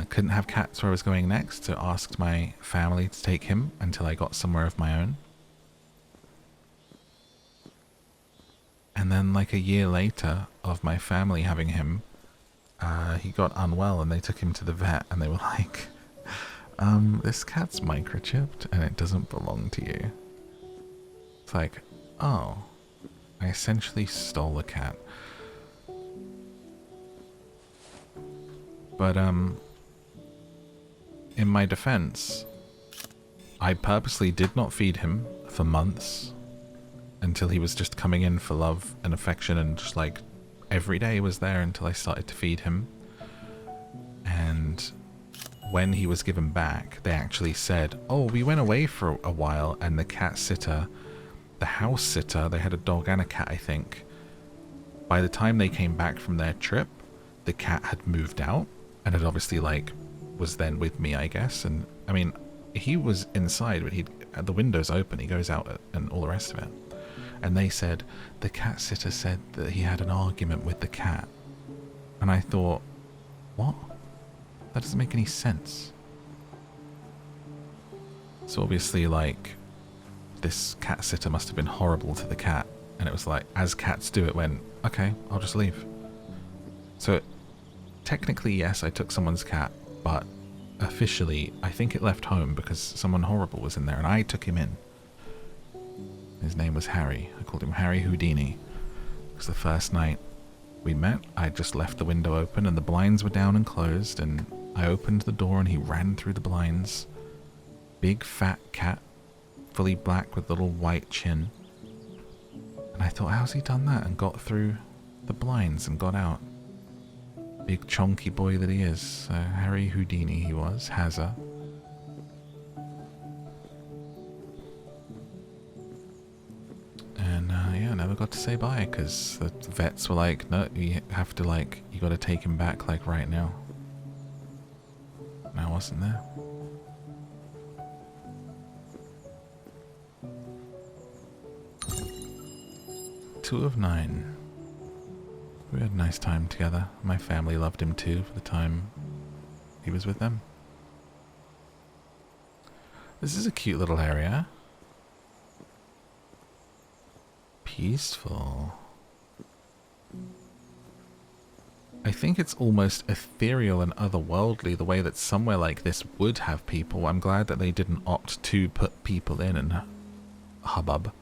Couldn't have cats where I was going next, so asked my family to take him until I got somewhere of my own. And then like a year later of my family having him, he got unwell and they took him to the vet and they were like, this cat's microchipped and it doesn't belong to you. It's like, oh, I essentially stole a cat. But, in my defense, I purposely did not feed him for months until he was just coming in for love and affection, and just like every day was there until I started to feed him. And when he was given back, they actually said, oh, we went away for a while, and the cat sitter, the house sitter, they had a dog and a cat, I think. By the time they came back from their trip, the cat had moved out and had obviously like was then with me, I guess. And I mean, he was inside, but he'd the window's open. He goes out and all the rest of it. And they said the cat sitter said that he had an argument with the cat. And I thought, what? That doesn't make any sense. So obviously, like, this cat sitter must have been horrible to the cat. And it was like, as cats do, it went, okay, I'll just leave. So technically, yes, I took someone's cat, but officially, I think it left home because someone horrible was in there and I took him in. His name was Harry. I called him Harry Houdini. Because the first night we met, I just left the window open and the blinds were down and closed, and I opened the door and he ran through the blinds. Big fat cat, fully black with a little white chin. And I thought, how's he done that? And got through the blinds and got out. Big chonky boy that he is. Harry Houdini he was. Hazza. And yeah, never got to say bye because the vets were like, no, you have to, like, you got to take him back, like, right now. And I wasn't there. Two of 9. We had a nice time together. My family loved him too for the time he was with them. This is a cute little area. Peaceful. I think it's almost ethereal and otherworldly the way that somewhere like this would have people. I'm glad that they didn't opt to put people in and hubbub.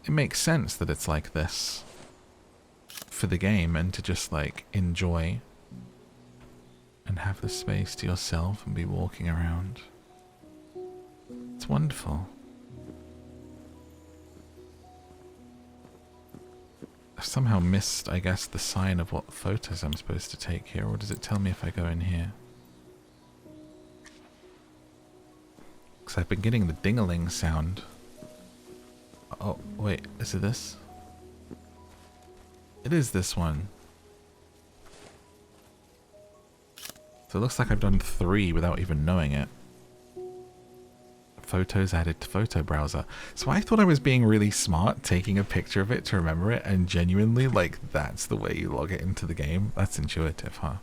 It makes sense that it's like this for the game and to just, like, enjoy and have the space to yourself and be walking around. It's wonderful. I've somehow missed, I guess, the sign of what photos I'm supposed to take here, or does it tell me if I go in here? Because I've been getting the ding-a-ling sound. Oh, wait, is it this? It is this one. So it looks like I've done 3 without even knowing it. Photos added to photo browser. So I thought I was being really smart, taking a picture of it to remember it, and genuinely, like, that's the way you log it into the game. That's intuitive, huh?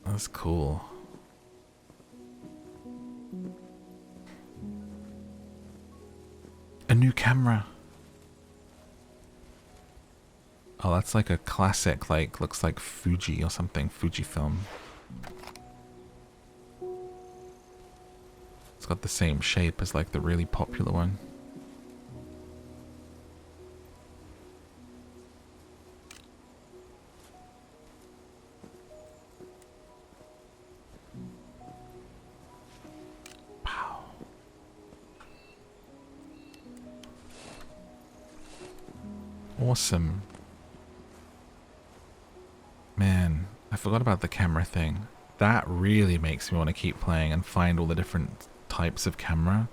That's cool. A new camera. Oh, that's like a classic, like, looks like Fuji or something, Fujifilm. It's got the same shape as, like, the really popular one. Wow. Awesome. Man, I forgot about the camera thing. That really makes me want to keep playing and find all the different types of camera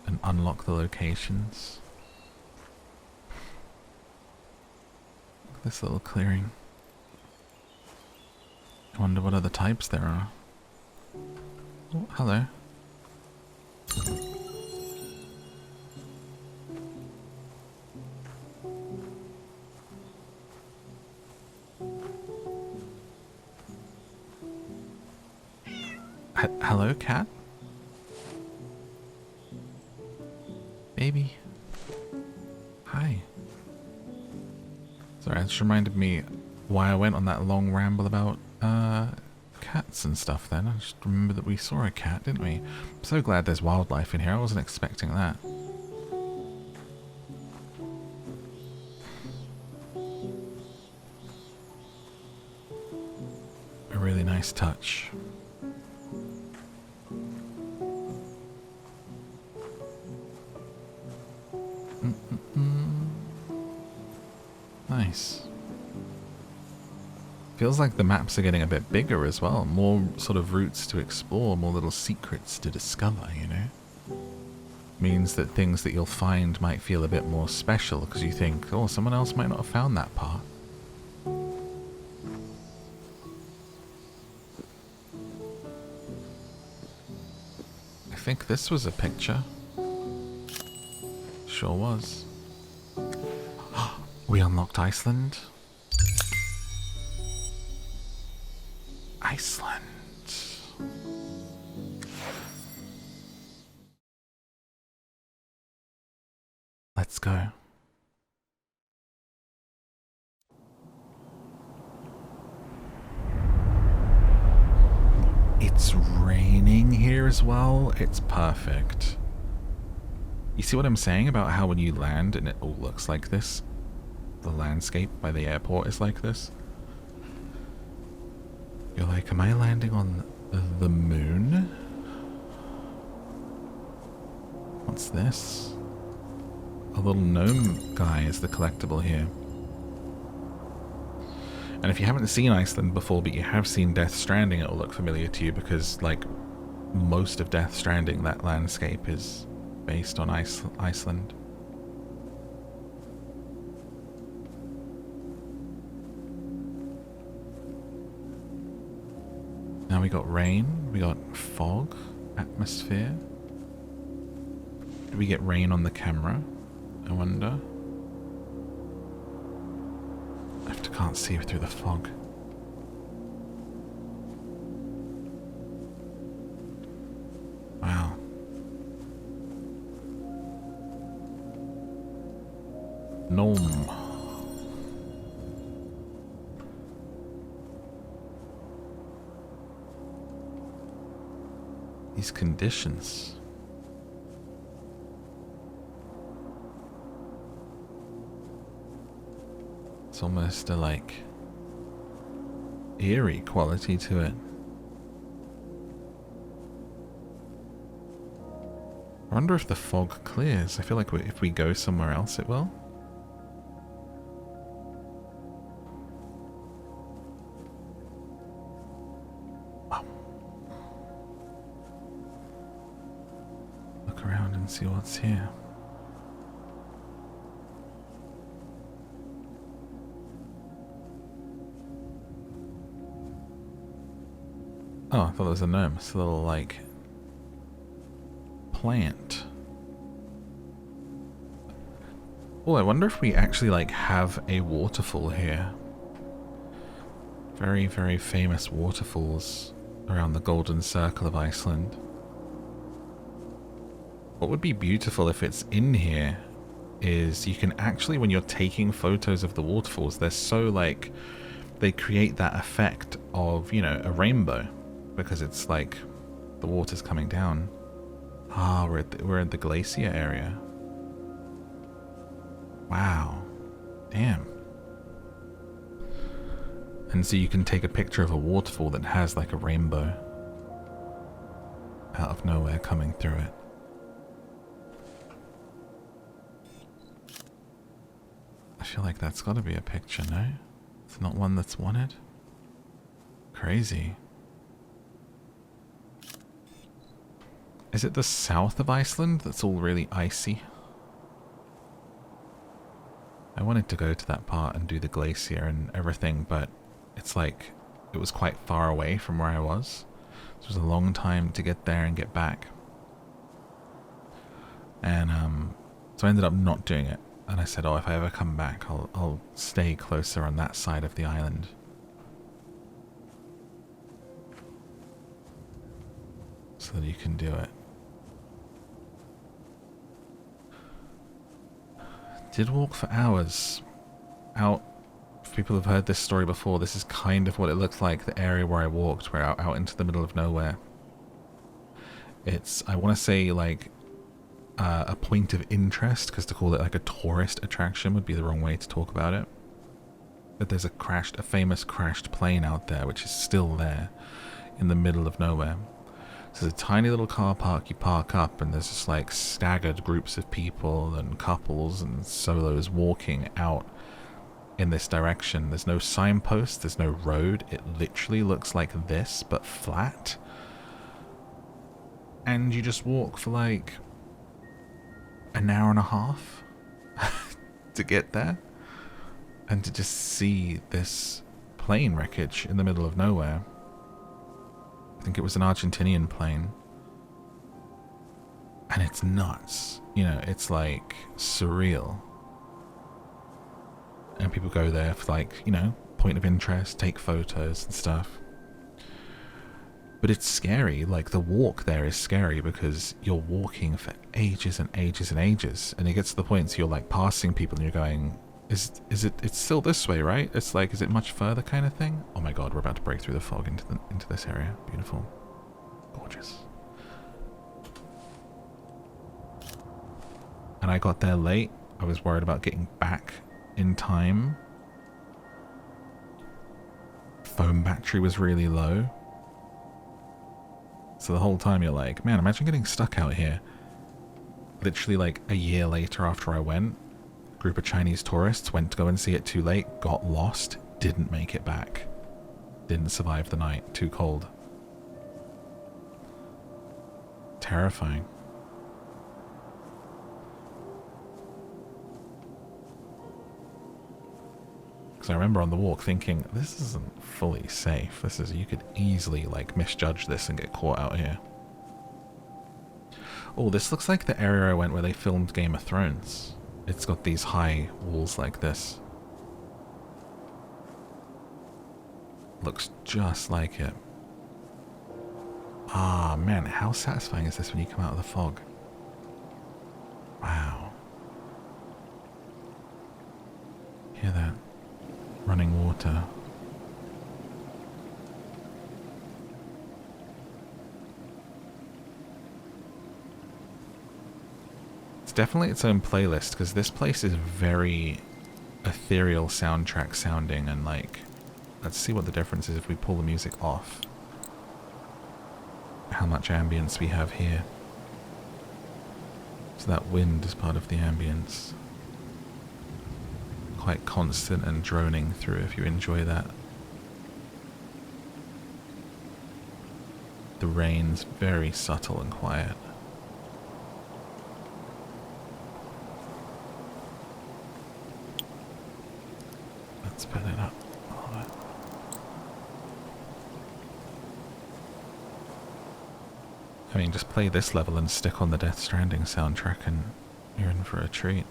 and unlock the locations. Look at this little clearing. I wonder what other types there are. Oh, hello. Hello, cat? Baby. Hi. Sorry, it just reminded me why I went on that long ramble about cats and stuff then. I just remember that we saw a cat, didn't we? I'm so glad there's wildlife in here. I wasn't expecting that. A really nice touch. Nice. Feels like the maps are getting a bit bigger as well. More sort of routes to explore, more little secrets to discover, you know? Means that things that you'll find might feel a bit more special because you think, oh, someone else might not have found that part. think this was a picture. Sure was. We unlocked Iceland. Iceland. Let's go. It's raining here as well. It's perfect. You see what I'm saying about how when you land and it all looks like this? The landscape by the airport is like this. You're like, am I landing on the moon? What's this? A little gnome guy is the collectible here. And if you haven't seen Iceland before, but you have seen Death Stranding, it will look familiar to you because, like, most of Death Stranding, that landscape is based on Iceland. Now we got rain, we got fog, atmosphere. Did we get rain on the camera? I wonder. I can't see through the fog. Wow. Gnome. These conditions. It's almost a, like, eerie quality to it. I wonder if the fog clears. I feel like if we go somewhere else it will. Wow. Look around and see what's here. Oh, I thought it was a gnome. It's a little, like, plant. Oh, I wonder if we actually, like, have a waterfall here. Very, very famous waterfalls around the Golden Circle of Iceland. What would be beautiful if it's in here is you can actually, when you're taking photos of the waterfalls, they're so, like, they create that effect of, you know, a rainbow. Because it's like the water's coming down. Ah, we're in the glacier area. Wow. Damn. And so you can take a picture of a waterfall that has like a rainbow out of nowhere coming through it. I feel like that's got to be a picture, no? It's not one that's wanted? Crazy. Is it the south of Iceland that's all really icy? I wanted to go to that part and do the glacier and everything, but it's like it was quite far away from where I was. So it was a long time to get there and get back. And so I ended up not doing it. And I said, oh, if I ever come back, I'll stay closer on that side of the island. So that you can do it. Did walk for hours. Out. If people have heard this story before, this is kind of what it looked like, the area where I walked. We're out into the middle of nowhere. It's, I want to say, like, a point of interest, because to call it like a tourist attraction would be the wrong way to talk about it. But there's a famous crashed plane out there, which is still there, in the middle of nowhere. So there's a tiny little car park you park up, and there's just like staggered groups of people and couples and solos walking out in this direction. There's no signpost, there's no road. It literally looks like this, but flat. And you just walk for like an hour and a half to get there. And to just see this plane wreckage in the middle of nowhere. I think it was an Argentinian plane. And it's nuts. You know, it's like surreal. And people go there for like, you know, point of interest, take photos and stuff. But it's scary, like the walk there is scary because you're walking for ages and ages and ages. And it gets to the point so you're like passing people and you're going, it's still this way, right? It's like, is it much further kind of thing? Oh my god, we're about to break through the fog into this area. Beautiful. Gorgeous. And I got there late. I was worried about getting back in time. Phone battery was really low. So the whole time you're like, man, imagine getting stuck out here. Literally like a year later after I went, a group of Chinese tourists went to go and see it too late, got lost, didn't make it back. Didn't survive the night, too cold. Terrifying. I remember on the walk thinking, this isn't fully safe. This is, you could easily like misjudge this and get caught out here. Oh, this looks like the area I went where they filmed Game of Thrones. It's got these high walls like this. Looks just like it. Ah, man, how satisfying is this when you come out of the fog? Wow. Hear that? Running water. It's definitely its own playlist because this place is very ethereal soundtrack sounding and like, let's see what the difference is if we pull the music off. How much ambience we have here. So that wind is part of the ambience. Quite constant and droning through if you enjoy that. The rain's very subtle and quiet. Let's put it up. I mean, just play this level and stick on the Death Stranding soundtrack and you're in for a treat.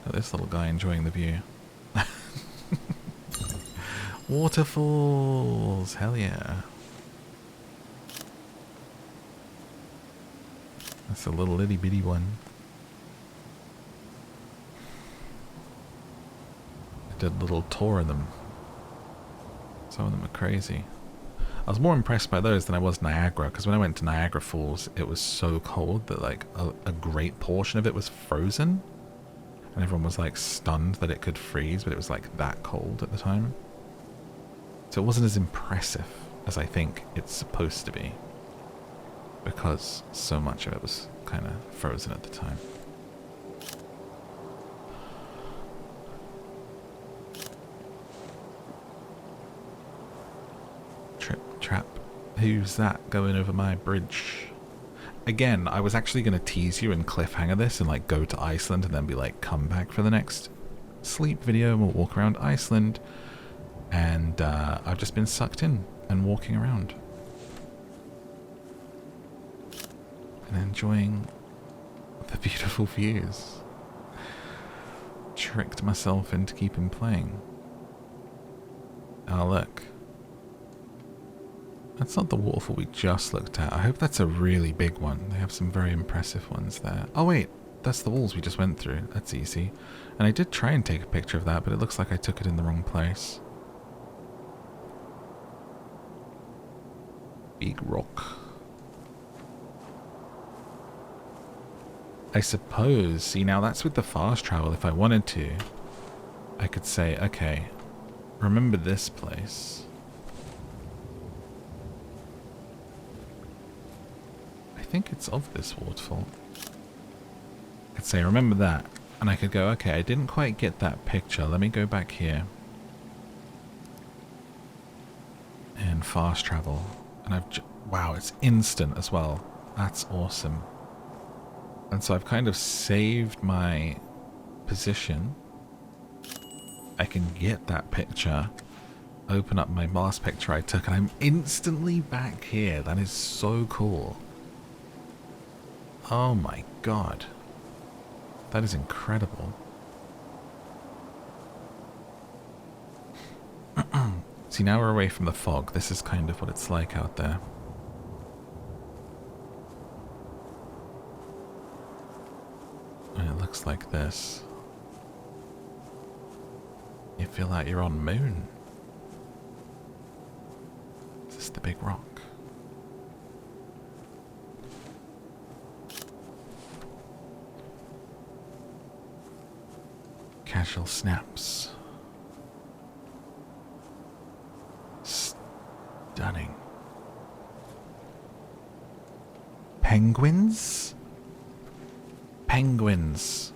Look at this little guy enjoying the view. Waterfalls! Hell yeah. That's a little itty bitty one. I did a little tour of them. Some of them are crazy. I was more impressed by those than I was Niagara, because when I went to Niagara Falls, it was so cold that like a great portion of it was frozen. And everyone was like stunned that it could freeze, but it was like that cold at the time. So it wasn't as impressive as I think it's supposed to be, because so much of it was kind of frozen at the time. Trip trap. Who's that going over my bridge? Again, I was actually going to tease you and cliffhanger this and like go to Iceland and then be like, come back for the next sleep video and we'll walk around Iceland. And I've just been sucked in and walking around. And enjoying the beautiful views. Tricked myself into keeping playing. Oh, look. That's not the waterfall we just looked at. I hope that's a really big one. They have some very impressive ones there. Oh wait, that's the walls we just went through. That's easy. And I did try and take a picture of that, but it looks like I took it in the wrong place. Big rock. I suppose, see now that's with the fast travel. If I wanted to, I could say, okay, remember this place. I think it's of this waterfall. I could say, remember that. And I could go, okay, I didn't quite get that picture. Let me go back here. And fast travel. And wow, it's instant as well. That's awesome. And so I've kind of saved my position. I can get that picture. Open up my last picture I took and I'm instantly back here. That is so cool. Oh my god. That is incredible. See, now we're away from the fog. This is kind of what it's like out there. And it looks like this. You feel like you're on moon. Is this the big rock? Casual snaps. Stunning. Penguins? Penguins.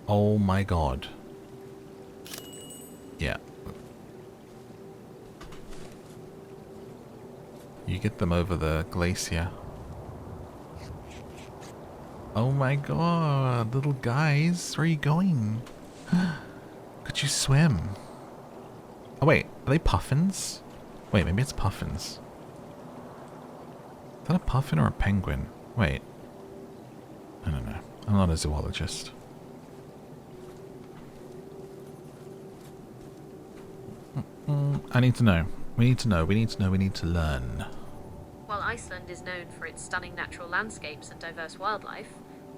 Oh my god. Yeah. You get them over the glacier. Oh my god, little guys, where are you going? Could you swim? Oh wait, are they puffins? Wait, maybe it's puffins. Is that a puffin or a penguin? Wait. I don't know. I'm not a zoologist. I need to know. We need to know. We need to know. We need to learn. While Iceland is known for its stunning natural landscapes and diverse wildlife,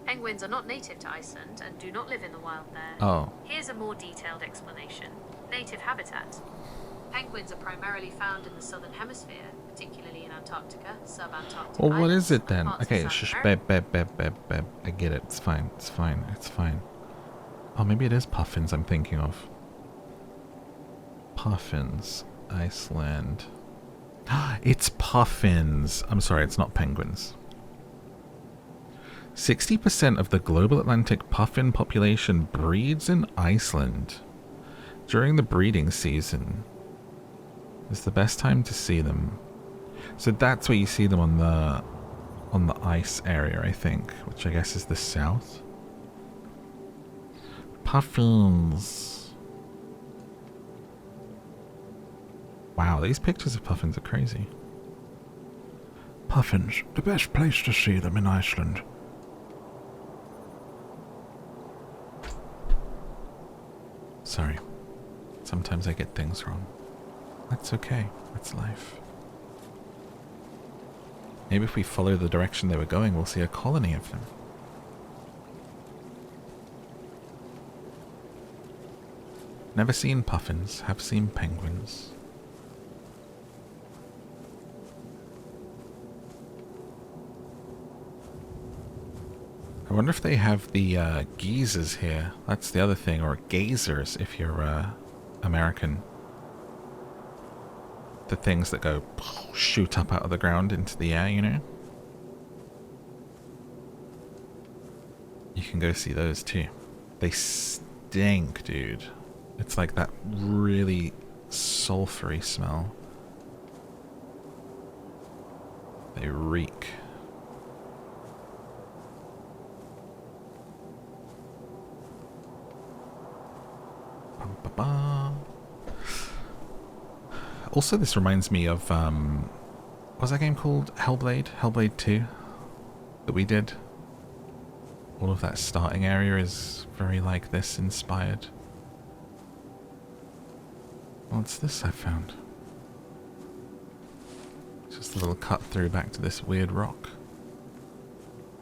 penguins are not native to Iceland and do not live in the wild there. Oh. Here's a more detailed explanation. Native habitat. Penguins are primarily found in the southern hemisphere, particularly in Antarctica, subantarctic Well, what is islands, it then? and parts of Okay, South shush, America. beb. I get it. It's fine. It's fine. It's fine. Oh, maybe it is puffins I'm thinking of. Puffins. Iceland. It's puffins. I'm sorry, it's not penguins. 60% of the global Atlantic puffin population breeds in Iceland. During the breeding season is the best time to see them. So that's where you see them on the ice area, I think, which I guess is the south. Puffins. Wow, these pictures of puffins are crazy. Puffins, the best place to see them in Iceland. Sorry. Sometimes I get things wrong. That's okay. That's life. Maybe if we follow the direction they were going, we'll see a colony of them. Never seen puffins, have seen penguins. I wonder if they have the geezers here. That's the other thing, or gazers if you're American. The things that go shoot up out of the ground into the air, you know? You can go see those too. They stink, dude. It's like that really sulfury smell. They reek. Also, this reminds me of, what was that game called? Hellblade? Hellblade 2? That we did. All of that starting area is very like this, inspired. What's this I found? Just a little cut through back to this weird rock.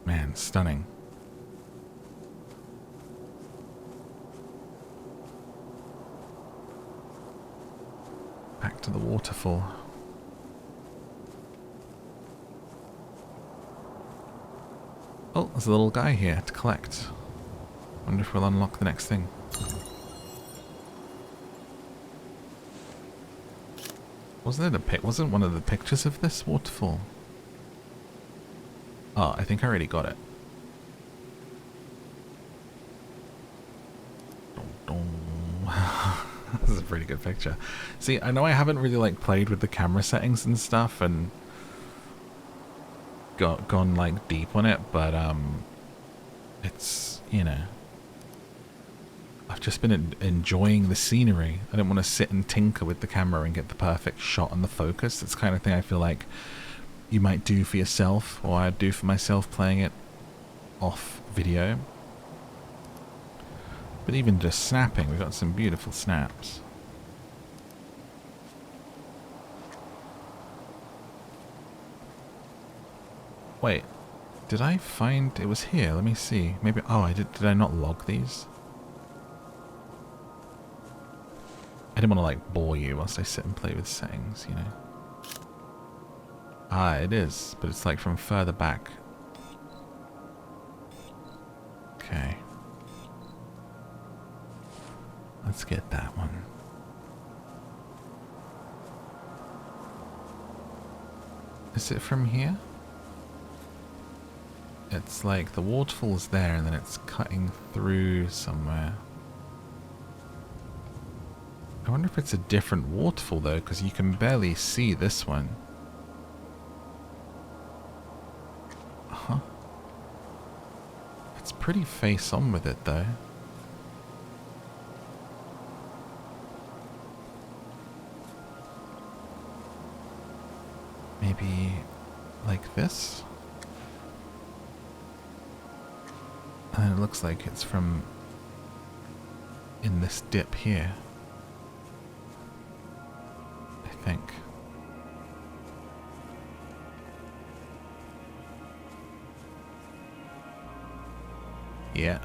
Man, stunning. Back to the waterfall. Oh, there's a little guy here to collect. Wonder if we'll unlock the next thing. Wasn't it a pic? Wasn't one of the pictures of this waterfall? Oh, I think I already got it. This is a pretty good picture. See, I know I haven't really like played with the camera settings and stuff and gone like deep on it, but it's, you know, I've just been enjoying the scenery. I don't want to sit and tinker with the camera and get the perfect shot and the focus. It's the kind of thing I feel like you might do for yourself, or I'd do for myself playing it off video. But even just snapping, we've got some beautiful snaps. Wait, did I find it was here? Let me see. Maybe, oh, did I not log these? I didn't want to like bore you whilst I sit and play with settings, you know. Ah, it is, but it's like from further back. Okay. Let's get that one. Is it from here? It's like the waterfall's there and then it's cutting through somewhere. I wonder if it's a different waterfall though, because you can barely see this one. Huh. It's pretty face on with it though. Maybe like this? And it looks like it's from in this dip here. I think. Yeah.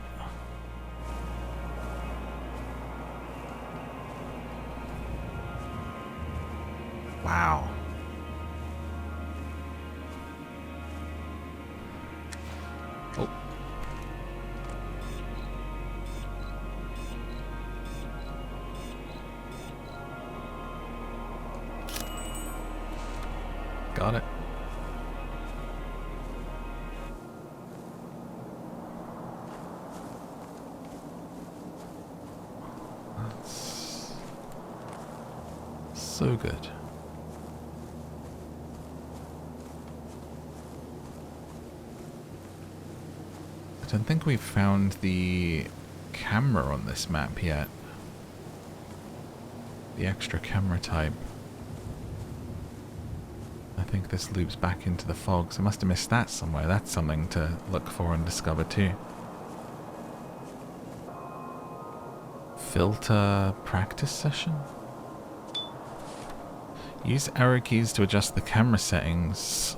Wow. Oh. Got it. That's so good. I don't think we've found the camera on this map yet. The extra camera type. I think this loops back into the fog, so I must have missed that somewhere. That's something to look for and discover too. Filter practice session? Use arrow keys to adjust the camera settings.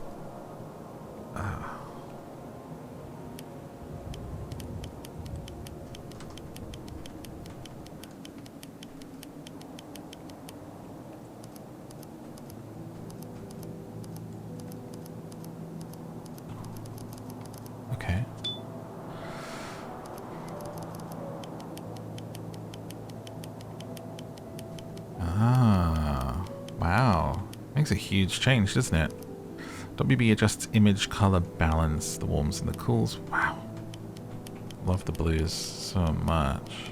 Okay. Ah, wow. Makes a huge change, doesn't it? WB adjusts image color balance, the warms and the cools. Wow. Love the blues so much.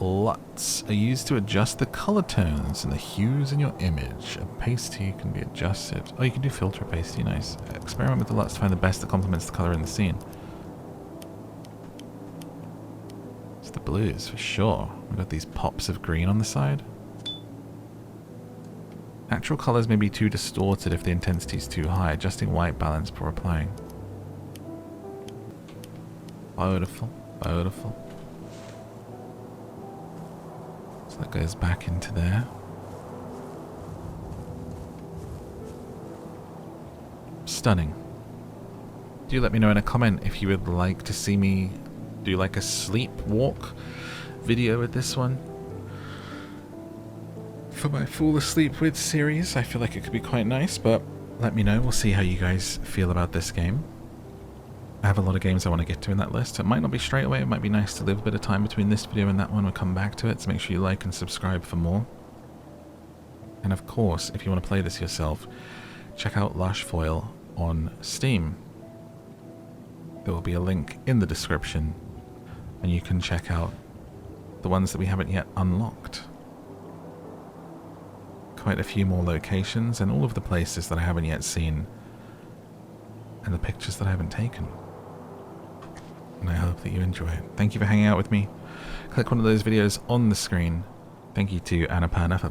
LUTs are used to adjust the color tones and the hues in your image. Opacity can be adjusted. Oh, you can do filter opacity, nice. Experiment with the LUTs to find the best that complements the color in the scene. It's the blues for sure. We've got these pops of green on the side. Natural colors may be too distorted if the intensity is too high. Adjusting white balance before applying. Beautiful, beautiful. That goes back into there. Stunning. Do let me know in a comment if you would like to see me do like a sleepwalk video with this one. For my Fall Asleep With series, I feel like it could be quite nice, but let me know. We'll see how you guys feel about this game. I have a lot of games I want to get to in that list. It might not be straight away. It might be nice to leave a bit of time between this video and that one. We'll come back to it, so make sure you like and subscribe for more. And of course, if you want to play this yourself, check out Lushfoil on Steam. There will be a link in the description, and you can check out the ones that we haven't yet unlocked. Quite a few more locations, and all of the places that I haven't yet seen, and the pictures that I haven't taken. And I hope that you enjoy it. Thank you for hanging out with me. Click one of those videos on the screen Thank you to Annapurna for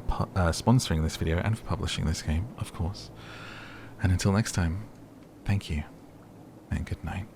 sponsoring this video and for publishing this game, of course. And until next time, thank you and good night.